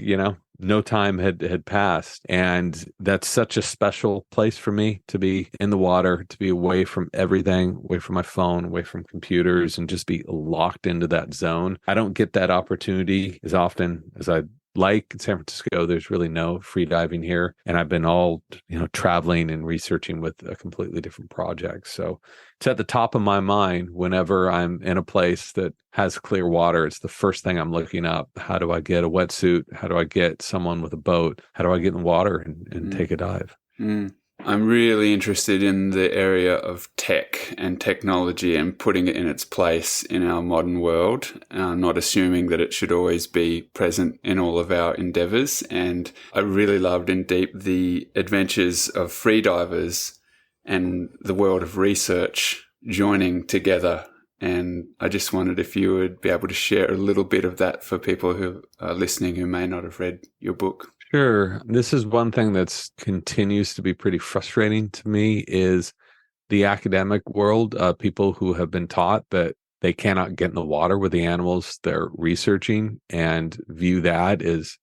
no time had passed. And that's such a special place for me to be in the water, to be away from everything, away from my phone, away from computers, and just be locked into that zone. I don't get that opportunity as often as I like. In San Francisco, there's really no free diving here. And I've been all, traveling and researching with a completely different project. So it's at the top of my mind whenever I'm in a place that has clear water. It's the first thing I'm looking up. How do I get a wetsuit? How do I get someone with a boat? How do I get in the water and take a dive? I'm really interested in the area of tech and technology and putting it in its place in our modern world, not assuming that it should always be present in all of our endeavors. And I really loved in Deep the adventures of freedivers and the world of research joining together. And I just wondered if you would be able to share a little bit of that for people who are listening who may not have read your book. Sure. This is one thing that's continues to be pretty frustrating to me is the academic world, people who have been taught that they cannot get in the water with the animals they're researching and view that as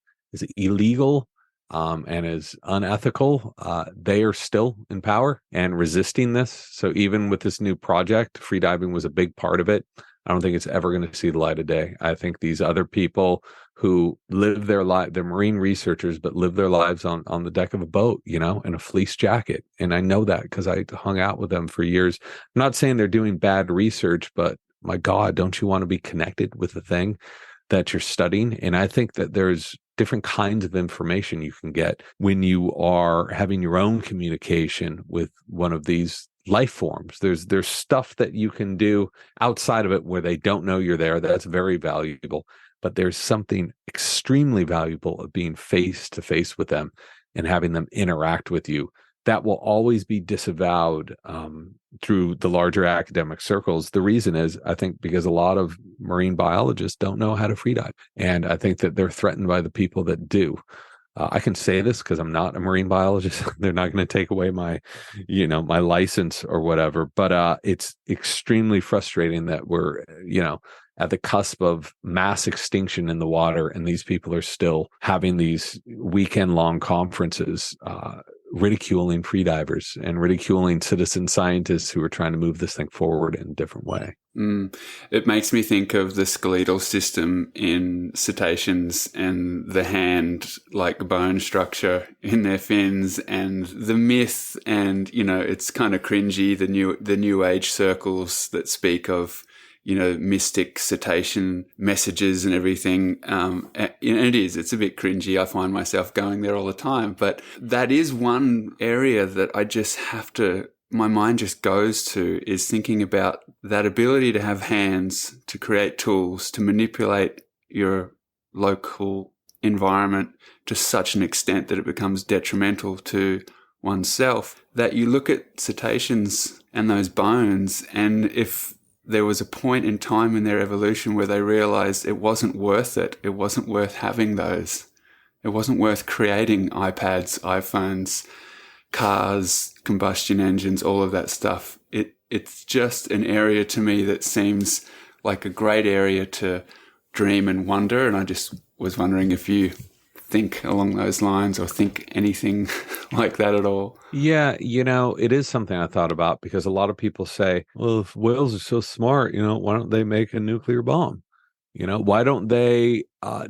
illegal and as unethical. They are still in power and resisting this. So even with this new project, freediving was a big part of it. I don't think it's ever going to see the light of day. I think these other people who live their life, they're marine researchers, but live their lives on the deck of a boat, in a fleece jacket. And I know that because I hung out with them for years. I'm not saying they're doing bad research, but my God, don't you want to be connected with the thing that you're studying? And I think that there's different kinds of information you can get when you are having your own communication with one of these life forms. There's stuff that you can do outside of it where they don't know you're there. That's very valuable. But there's something extremely valuable of being face to face with them and having them interact with you. That will always be disavowed through the larger academic circles. The reason is, I think, because a lot of marine biologists don't know how to free dive. And I think that they're threatened by the people that do. I can say this because I'm not a marine biologist. They're not going to take away my license or whatever. But it's extremely frustrating that we're, at the cusp of mass extinction in the water, and these people are still having these weekend-long conferences ridiculing freedivers and ridiculing citizen scientists who are trying to move this thing forward in a different way. It makes me think of the skeletal system in cetaceans and the hand, like bone structure in their fins, and the myth. And, it's kind of cringy, the new age circles that speak of, mystic cetacean messages and everything. It's a bit cringy. I find myself going there all the time, but that is one area that my mind just goes to, is thinking about that ability to have hands, to create tools, to manipulate your local environment to such an extent that it becomes detrimental to oneself. That you look at cetaceans and those bones, and if there was a point in time in their evolution where they realized it wasn't worth it, it wasn't worth having those, it wasn't worth creating iPads, iPhones, cars, combustion engines, all of that stuff. It's just an area to me that seems like a great area to dream and wonder. And I just was wondering if you think along those lines or think anything like that at all. Yeah, it is something I thought about, because a lot of people say, well, if whales are so smart, why don't they make a nuclear bomb? Why don't they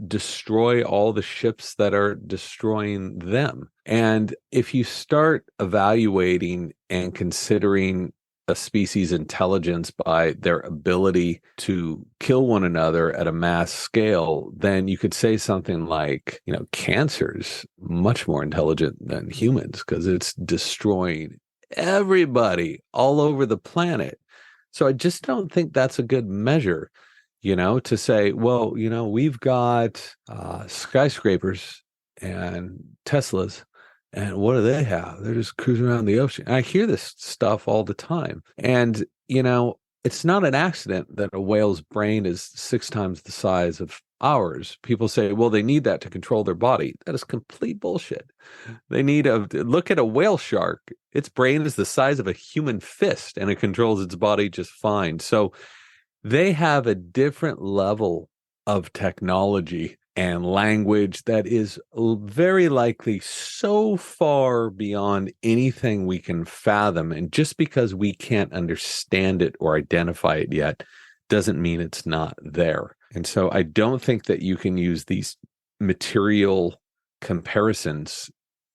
destroy all the ships that are destroying them? And if you start evaluating and considering a species' intelligence by their ability to kill one another at a mass scale, then you could say something like, cancer's much more intelligent than humans because it's destroying everybody all over the planet. So I just don't think that's a good measure, to say, well, we've got skyscrapers and Teslas, and what do they have? They're just cruising around the ocean. I hear this stuff all the time. And, it's not an accident that a whale's brain is 6 times the size of ours. People say, well, they need that to control their body. That is complete bullshit. They need look at a whale shark. Its brain is the size of a human fist, and it controls its body just fine. So they have a different level of technology and language that is very likely so far beyond anything we can fathom. And just because we can't understand it or identify it yet doesn't mean it's not there. And so I don't think that you can use these material comparisons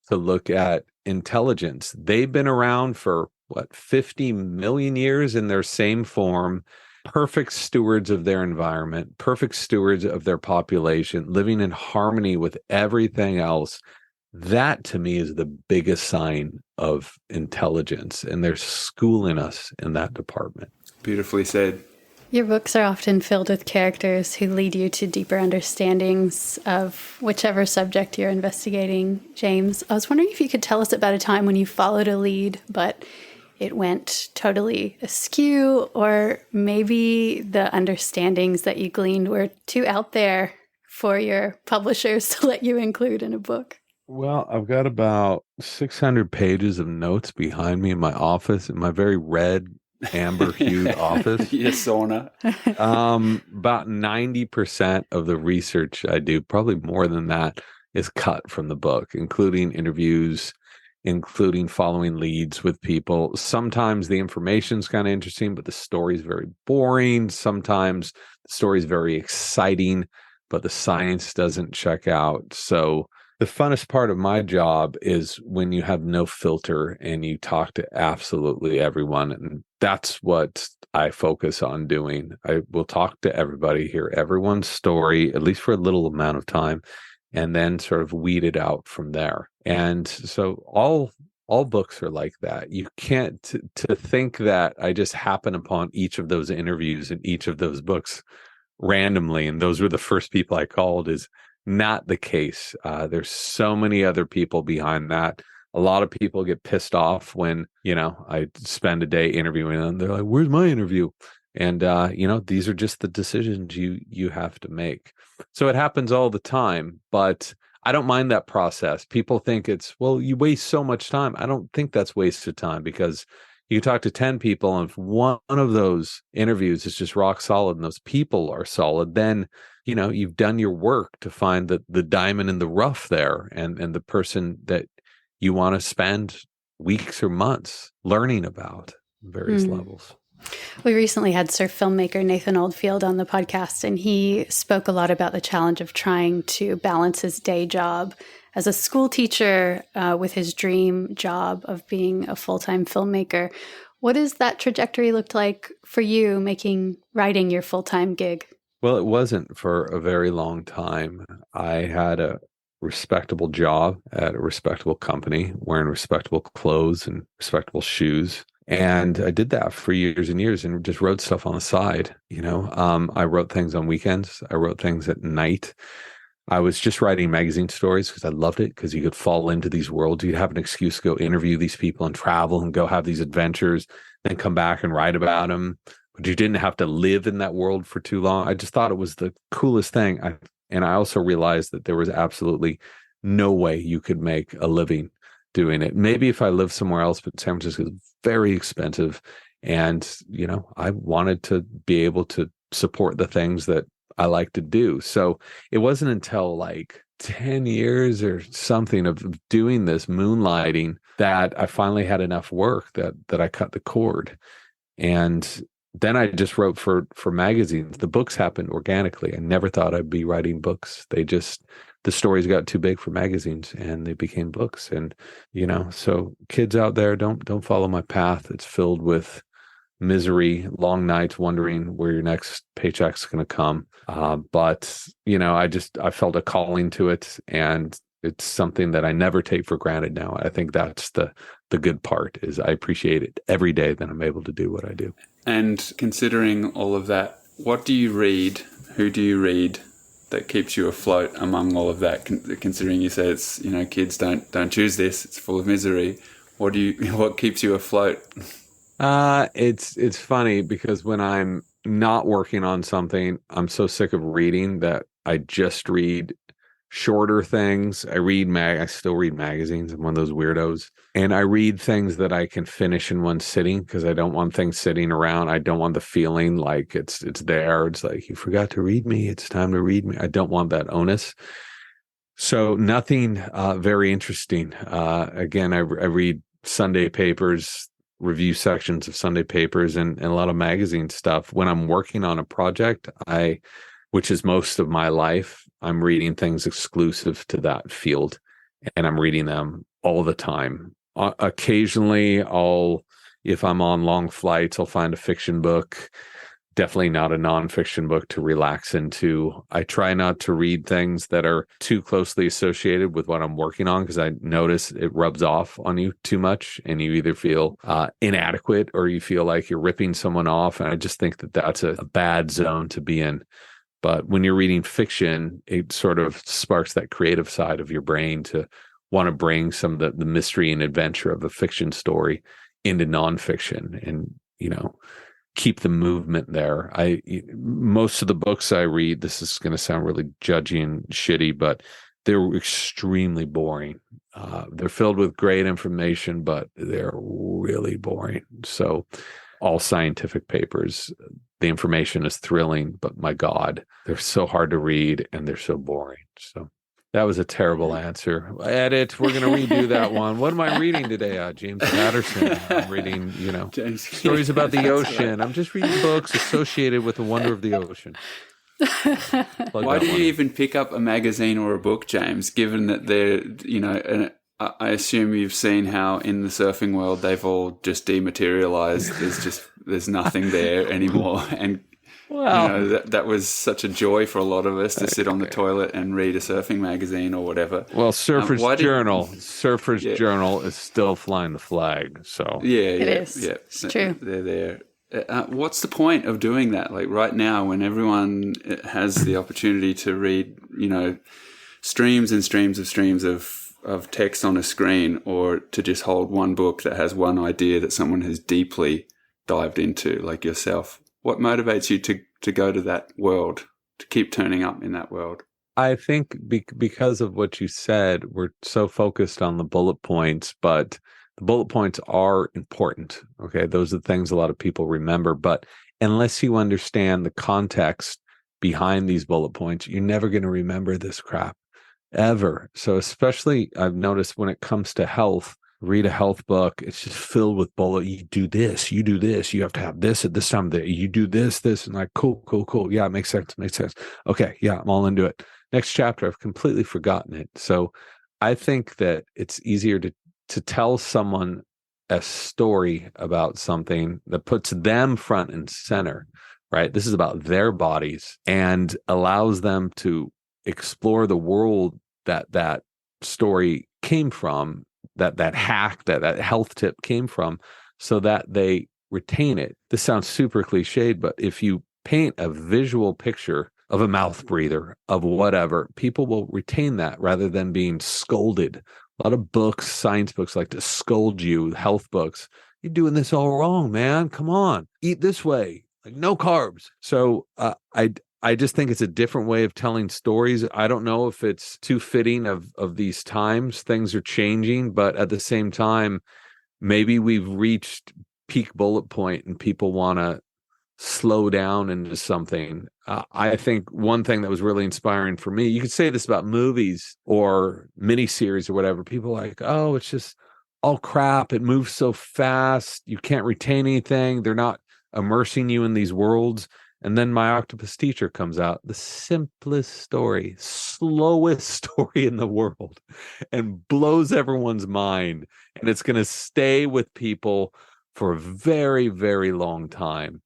to look at intelligence. They've been around for 50 million years in their same form. Perfect stewards of their environment, perfect stewards of their population, living in harmony with everything else. That, to me, is the biggest sign of intelligence, and they're schooling us in that department. Beautifully said. Your books are often filled with characters who lead you to deeper understandings of whichever subject you're investigating. James, I was wondering if you could tell us about a time when you followed a lead, but it went totally askew, or maybe the understandings that you gleaned were too out there for your publishers to let you include in a book. Well, I've got about 600 pages of notes behind me in my office, in my very red, amber-hued office. Yes, sauna. About 90% of the research I do, probably more than that, is cut from the book, including interviews including following leads with people. Sometimes the information's kind of interesting, but the story's very boring. Sometimes the story's very exciting, but the science doesn't check out. So the funnest part of my job is when you have no filter and you talk to absolutely everyone. And that's what I focus on doing. I will talk to everybody, hear everyone's story, at least for a little amount of time, and then sort of weed it out from there. And so all books are like that. You can't to think that I just happen upon each of those interviews in each of those books randomly, and those were the first people I called, is not the case. There's so many other people behind that. A lot of people get pissed off when, I spend a day interviewing them. They're like, where's my interview? And, these are just the decisions you have to make. So it happens all the time, but I don't mind that process. People think it's, well, you waste so much time. I don't think that's wasted time, because you talk to 10 people, and if one of those interviews is just rock solid and those people are solid, then, you've done your work to find the diamond in the rough there, and the person that you want to spend weeks or months learning about various levels. We recently had surf filmmaker Nathan Oldfield on the podcast, and he spoke a lot about the challenge of trying to balance his day job as a school teacher with his dream job of being a full-time filmmaker. What has that trajectory looked like for you, making writing your full-time gig? Well, it wasn't for a very long time. I had a respectable job at a respectable company, wearing respectable clothes and respectable shoes. And I did that for years and years, and just wrote stuff on the side. I wrote things on weekends. I wrote things at night. I was just writing magazine stories because I loved it, because you could fall into these worlds. You'd have an excuse to go interview these people and travel and go have these adventures, then come back and write about them. But you didn't have to live in that world for too long. I just thought it was the coolest thing. And I also realized that there was absolutely no way you could make a living doing it. Maybe if I lived somewhere else, but San Francisco is very expensive. And, I wanted to be able to support the things that I like to do. So it wasn't until like 10 years or something of doing this moonlighting that I finally had enough work that I cut the cord. And then I just wrote for magazines. The books happened organically. I never thought I'd be writing books. The stories got too big for magazines, and they became books. And, so kids out there, don't follow my path. It's filled with misery, long nights wondering where your next paycheck's going to come. But I felt a calling to it, and it's something that I never take for granted now. I think that's the good part, is I appreciate it every day that I'm able to do what I do. And considering all of that, what do you read? Who do you read that keeps you afloat among all of that? Considering you say it's, kids don't choose this, it's full of misery. What keeps you afloat? It's funny, because when I'm not working on something, I'm so sick of reading that I just read shorter things. I still read magazines. I'm one of those weirdos. And I read things that I can finish in one sitting, because I don't want things sitting around. I don't want the feeling like it's there. It's like, you forgot to read me. It's time to read me. I don't want that onus. So nothing very interesting. Again, I read Sunday papers, review sections of Sunday papers, and a lot of magazine stuff. When I'm working on a project, which is most of my life, I'm reading things exclusive to that field, and I'm reading them all the time. Occasionally, if I'm on long flights, I'll find a fiction book. Definitely not a nonfiction book to relax into. I try not to read things that are too closely associated with what I'm working on, because I notice it rubs off on you too much, and you either feel inadequate or you feel like you're ripping someone off. And I just think that that's a bad zone to be in. But when you're reading fiction, it sort of sparks that creative side of your brain to want to bring some of the mystery and adventure of a fiction story into nonfiction, and, keep the movement there. Most of the books I read, this is going to sound really judgy and shitty, but they're extremely boring. They're filled with great information, but they're really boring. So all scientific papers, the information is thrilling, but my God, they're so hard to read and they're so boring. So That was a terrible answer. Edit. We're going to redo that one. What am I reading today? James Patterson. I'm reading, James, stories about the that's ocean. right. I'm just reading books associated with the wonder of the ocean. Why did you even pick up a magazine or a book, James, given that they're, and I assume you've seen how in the surfing world they've all just dematerialized. There's nothing there anymore. And Well, that was such a joy for a lot of us to sit on the toilet and read a surfing magazine or whatever. well, Surfer's Yeah. Journal is still flying the flag. So It is. Yeah. It's true. They're there. What's the point of doing that? Like right now, when everyone has the opportunity to read, streams and streams of text on a screen, or to just hold one book that has one idea that someone has deeply dived into, like yourself. What motivates you to go to that world, to keep turning up in that world? I think because of what you said, we're so focused on the bullet points, but the bullet points are important. Okay. Those are the things a lot of people remember. But unless you understand the context behind these bullet points, you're never going to remember this crap ever. So especially I've noticed when it comes to health, read a health book, it's just filled with bullet. You do this, you have to have this at this time of the day. You do this, and like, cool. Yeah, it makes sense. Okay. Yeah, I'm all into it. Next chapter, I've completely forgotten it. So I think that it's easier to tell someone a story about something that puts them front and center, right? This is about their bodies and allows them to explore the world that story came from, that hack, that health tip came from, so that they retain it. This sounds super cliched, but if you paint a visual picture of a mouth breather, of whatever, people will retain that rather than being scolded. A lot of books, science books, like to scold you, health books. You're doing this all wrong, man. Come on, eat this way, like no carbs. So I just think it's a different way of telling stories. I don't know if it's too fitting of these times. Things are changing, but at the same time, maybe we've reached peak bullet point and people want to slow down into something. I think one thing that was really inspiring for me, you could say this about movies or miniseries or whatever. People are like, oh, it's just all crap. It moves so fast. You can't retain anything. They're not immersing you in these worlds. And then My Octopus Teacher comes out, the simplest story, slowest story in the world, and blows everyone's mind. And it's going to stay with people for a very, very long time.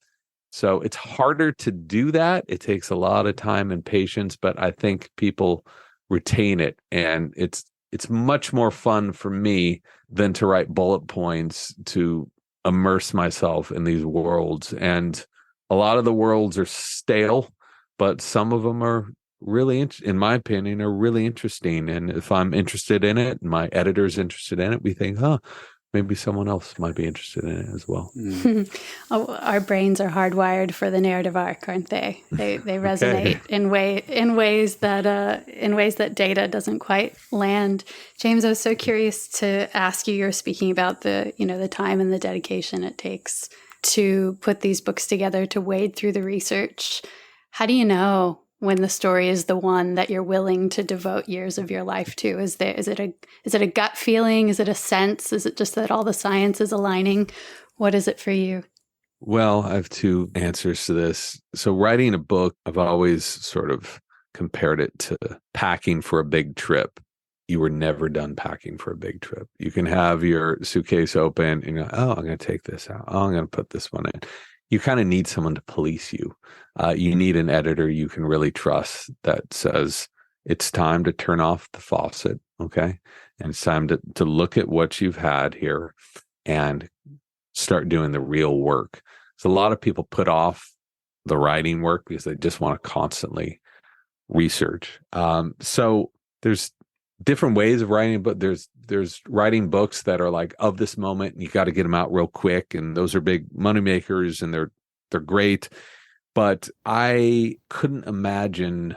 So it's harder to do that. It takes a lot of time and patience, but I think people retain it. And it's much more fun for me than to write bullet points to immerse myself in these worlds. And a lot of the worlds are stale, but some of them are really, in my opinion, are really interesting. And if I'm interested in it, and my editor's interested in it, we think, maybe someone else might be interested in it as well. Our brains are hardwired for the narrative arc, aren't they? They resonate in ways that data doesn't quite land. James, I was so curious to ask you. You're speaking about the time and the dedication it takes to put these books together, to wade through the research. How do you know when the story is the one that you're willing to devote years of your life to? Is it a gut feeling? Is it a sense? Is it just that all the science is aligning? What is it for you? Well, I have two answers to this. So writing a book, I've always sort of compared it to packing for a big trip. You were never done packing for a big trip. You can have your suitcase open and you go, oh, I'm going to take this out. Oh, I'm going to put this one in. You kind of need someone to police you. You need an editor you can really trust that says, it's time to turn off the faucet, okay? And it's time to look at what you've had here and start doing the real work. So a lot of people put off the writing work because they just want to constantly research. So there's different ways of writing, but there's writing books that are like of this moment, and you got to get them out real quick, and those are big money makers, and they're great. But I couldn't imagine,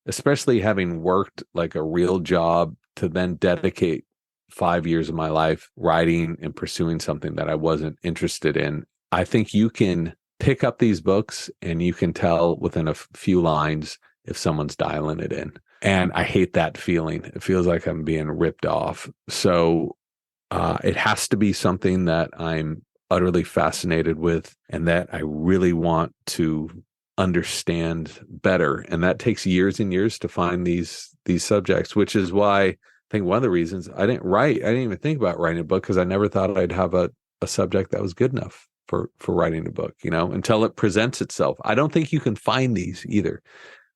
especially having worked like a real job, to then dedicate 5 years of my life writing and pursuing something that I wasn't interested in. I think you can pick up these books and you can tell within a few lines if someone's dialing it in. And I hate that feeling. It feels like I'm being ripped off. So it has to be something that I'm utterly fascinated with and that I really want to understand better. And that takes years and years to find these subjects, which is why I think one of the reasons I didn't even think about writing a book, because I never thought I'd have a subject that was good enough for writing a book, until it presents itself. I don't think you can find these either.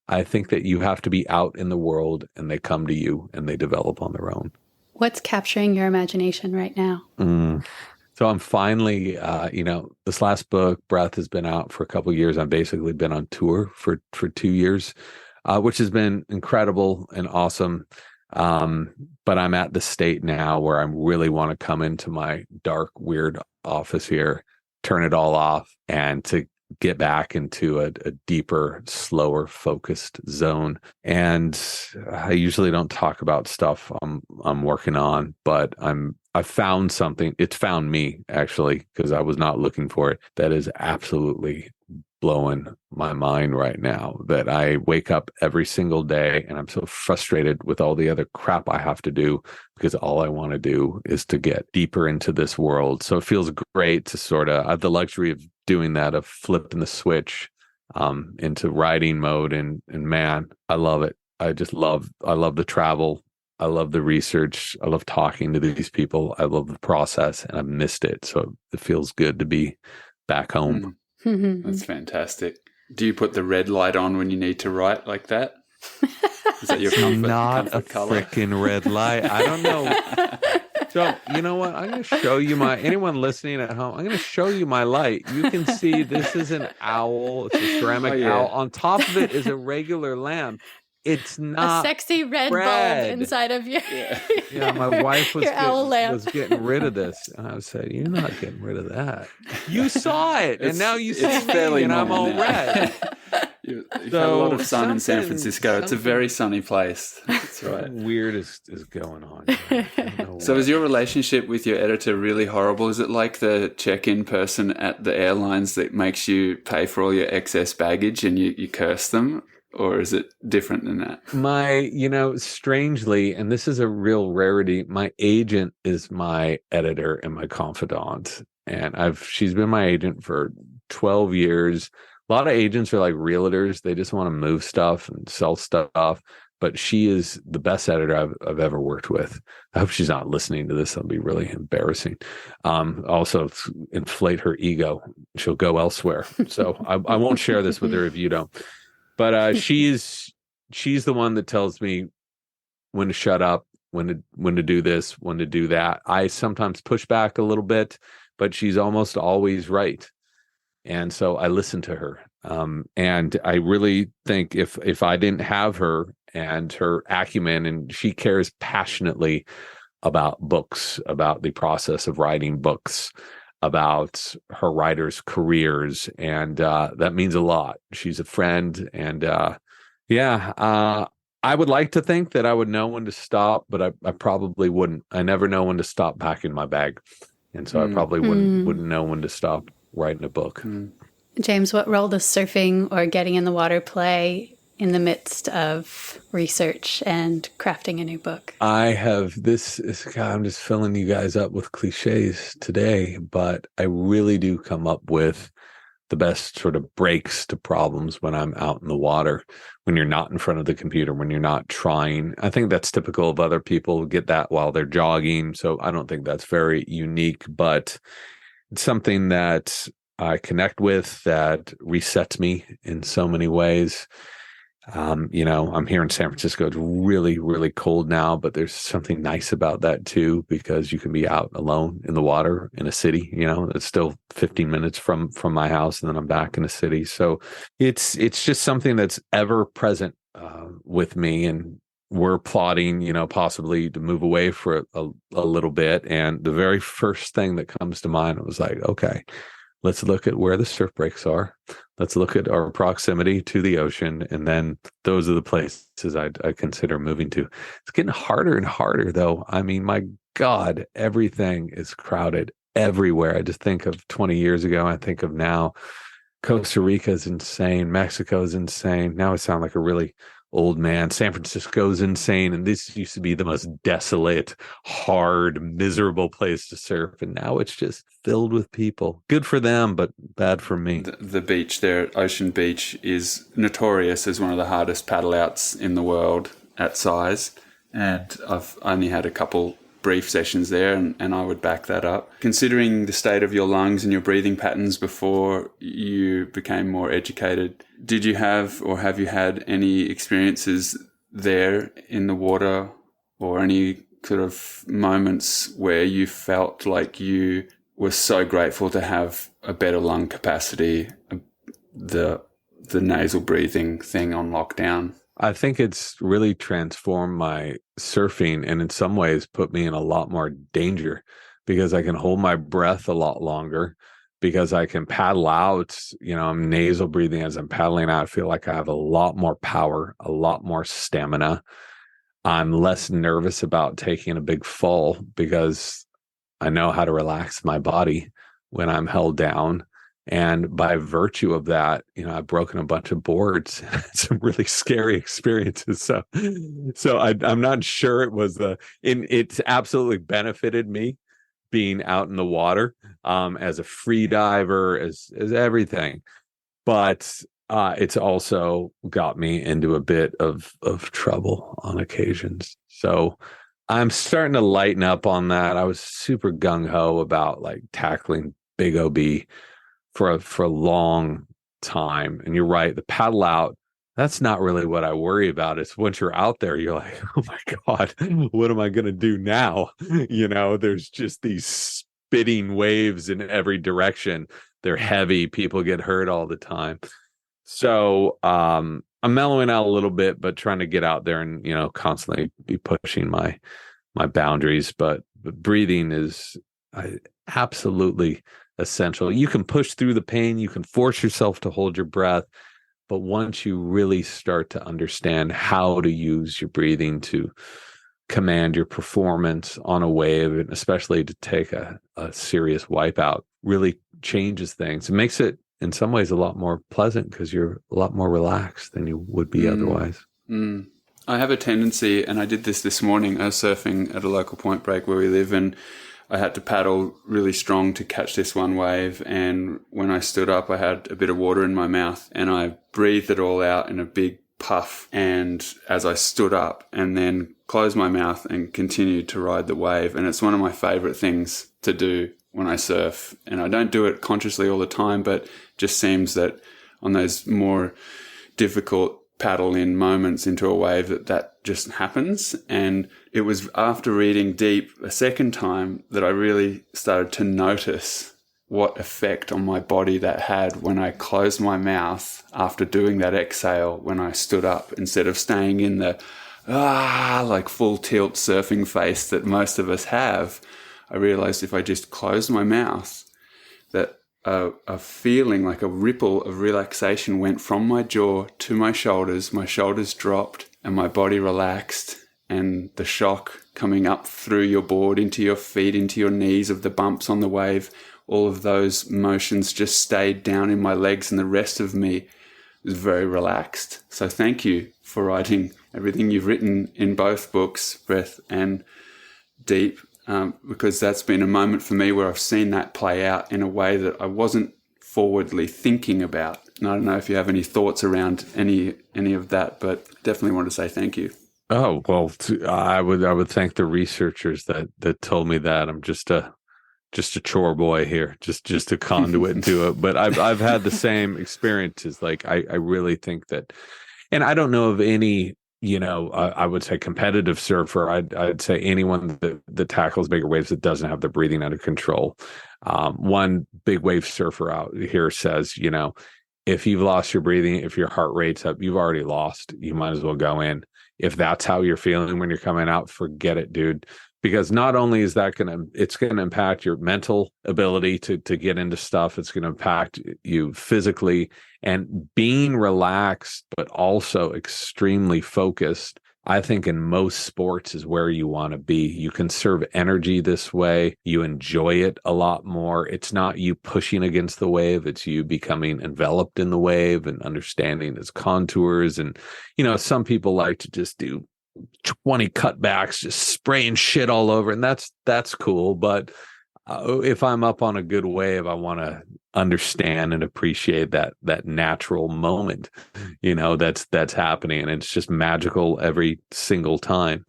I think that you have to be out in the world and they come to you and they develop on their own. What's capturing your imagination right now? So I'm finally, this last book, Breath, has been out for a couple of years. I've basically been on tour for 2 years, which has been incredible and awesome. But I'm at the state now where I really want to come into my dark, weird office here, turn it all off, and to get back into a deeper, slower, focused zone. And I usually don't talk about stuff I'm working on, but I found something. It's found me, actually, because I was not looking for it. That is absolutely blowing my mind right now, that I wake up every single day and I'm so frustrated with all the other crap I have to do, because all I want to do is to get deeper into this world. So it feels great to sort of, I have the luxury of doing that, of flipping the switch into writing mode. And man, I love it. I love the travel. I love the research. I love talking to these people. I love the process, and I've missed it. So it feels good to be back home. That's fantastic. Do you put the red light on when you need to write like that? Is that your comfort? Not comfort a color? freaking red light. I don't know. So, you know what? I'm going to show you anyone listening at home, I'm going to show you my light. You can see this is an owl. It's a ceramic owl. On top of it is a regular lamp. It's not a sexy red bulb inside of your Yeah, my wife was was getting rid of this. And I said, you're not getting rid of that. You saw it, and now you see me, and I'm all red. You've had a lot of sun in San Francisco. It's a very sunny place. That's right. Weird is going on. So is your relationship with your editor really horrible? Is it like the check-in person at the airlines that makes you pay for all your excess baggage and you curse them? Or is it different than that? Strangely, and this is a real rarity, my agent is my editor and my confidant. And she's been my agent for 12 years. A lot of agents are like realtors. They just want to move stuff and sell stuff. But she is the best editor I've ever worked with. I hope she's not listening to this. That'll be really embarrassing. Also, inflate her ego. She'll go elsewhere. So I won't share this with her if you don't. But she's the one that tells me when to shut up, when to do this, when to do that. I sometimes push back a little bit, but she's almost always right. And so I listen to her. And I really think if I didn't have her and her acumen, and she cares passionately about books, about the process of writing books, about her writers' careers, and that means a lot. She's a friend, and I would like to think that I would know when to stop, but I probably wouldn't. I never know when to stop packing my bag, and so I probably wouldn't know when to stop writing a book. James, what role does surfing or getting in the water play in the midst of research and crafting a new book? I'm just filling you guys up with cliches today, but I really do come up with the best sort of breaks to problems when I'm out in the water, when you're not in front of the computer, when you're not trying. I think that's typical of other people who get that while they're jogging. So I don't think that's very unique, but it's something that I connect with, that resets me in so many ways. I'm here in San Francisco. It's really, really cold now, but there's something nice about that too, because you can be out alone in the water in a city. It's still 15 minutes from my house, and then I'm back in the city. So it's just something that's ever present with me. And we're plotting, possibly to move away for a little bit. And the very first thing that comes to mind was like, okay, let's look at where the surf breaks are. Let's look at our proximity to the ocean. And then those are the places I consider moving to. It's getting harder and harder, though. I mean, my God, everything is crowded everywhere. I just think of 20 years ago. I think of now. Costa Rica is insane. Mexico is insane. Now I sound like a really old man. San Francisco's insane. And this used to be the most desolate, hard, miserable place to surf. And now it's just filled with people. Good for them, but bad for me. The beach there at Ocean Beach is notorious as one of the hardest paddle outs in the world at size. And I've only had a couple brief sessions there, and I would back that up. Considering the state of your lungs and your breathing patterns before you became more educated, did you have or have you had any experiences there in the water, or any sort of moments where you felt like you were so grateful to have a better lung capacity, the nasal breathing thing on lockdown? I think it's really transformed my surfing, and in some ways put me in a lot more danger, because I can hold my breath a lot longer, because I can paddle out. I'm nasal breathing as I'm paddling out. I feel like I have a lot more power, a lot more stamina. I'm less nervous about taking a big fall because I know how to relax my body when I'm held down. And by virtue of that, I've broken a bunch of boards, some really scary experiences. So I'm not sure it was it's absolutely benefited me being out in the water, as a free diver, as everything. But it's also got me into a bit of trouble on occasions. So I'm starting to lighten up on that. I was super gung-ho about like tackling big OB for a long time. And you're right, the paddle out, that's not really what I worry about. It's once you're out there, you're like, oh my God, what am I going to do now? There's just these spitting waves in every direction. They're heavy. People get hurt all the time. So I'm mellowing out a little bit, but trying to get out there and, constantly be pushing my boundaries. But breathing is absolutely essential. You can push through the pain. You can force yourself to hold your breath. But once you really start to understand how to use your breathing to command your performance on a wave, and especially to take a serious wipeout, really changes things. It makes it, in some ways, a lot more pleasant because you're a lot more relaxed than you would be otherwise. I have a tendency, and I did this morning. I was surfing at a local point break where we live, and I had to paddle really strong to catch this one wave. And when I stood up, I had a bit of water in my mouth, and I breathed it all out in a big puff. And as I stood up and then closed my mouth and continued to ride the wave. And it's one of my favorite things to do when I surf. And I don't do it consciously all the time, but just seems that on those more difficult paddle in moments into a wave that just happens. And it was after reading Deep a second time that I really started to notice what effect on my body that had when I closed my mouth after doing that exhale when I stood up, instead of staying in the like full tilt surfing face that most of us have. I realized if I just closed my mouth, that a feeling like a ripple of relaxation went from my jaw to my shoulders dropped and my body relaxed, and the shock coming up through your board into your feet, into your knees of the bumps on the wave, all of those motions just stayed down in my legs, and the rest of me was very relaxed. So thank you for writing everything you've written in both books, Breath and Deep. Because that's been a moment for me where I've seen that play out in a way that I wasn't forwardly thinking about. And I don't know if you have any thoughts around any of that, but definitely want to say thank you. Oh, well, I would thank the researchers that told me that. I'm just a chore boy here, just a conduit to it. But I've had the same experiences. Like I really think that, and I don't know of any, I would say competitive surfer. I'd say anyone that tackles bigger waves that doesn't have the breathing under control. One big wave surfer out here says, if you've lost your breathing, if your heart rate's up, you've already lost. You might as well go in. If that's how you're feeling when you're coming out, forget it, dude. Because not only is that it's going to impact your mental ability to get into stuff, it's going to impact you physically, and being relaxed, but also extremely focused. I think in most sports is where you want to be. You conserve energy this way. You enjoy it a lot more. It's not you pushing against the wave. It's you becoming enveloped in the wave and understanding its contours. And, some people like to just do 20 cutbacks, just spraying shit all over. And that's cool. But if I'm up on a good wave, I want to understand and appreciate that natural moment, that's happening. And it's just magical every single time.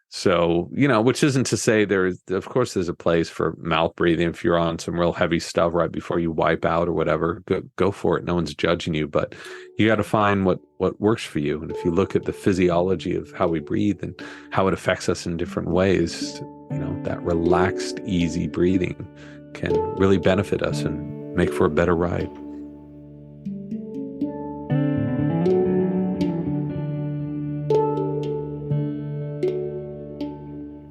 So, which isn't to say of course there's a place for mouth breathing. If you're on some real heavy stuff right before you wipe out or whatever, go for it. No one's judging you, but you got to find what works for you. And if you look at the physiology of how we breathe and how it affects us in different ways, that relaxed, easy breathing can really benefit us and make for a better ride.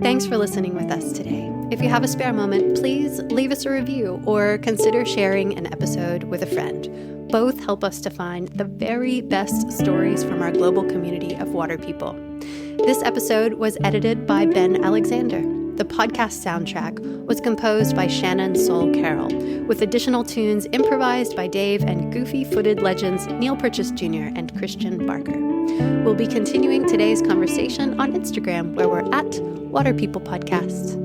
Thanks for listening with us today. If you have a spare moment, please leave us a review or consider sharing an episode with a friend. Both help us to find the very best stories from our global community of water people. This episode was edited by Ben Alexander. The podcast soundtrack was composed by Shannon Soul Carroll, with additional tunes improvised by Dave and goofy-footed legends Neil Purchase Jr. and Christian Barker. We'll be continuing today's conversation on Instagram, where we're at Water People Podcast.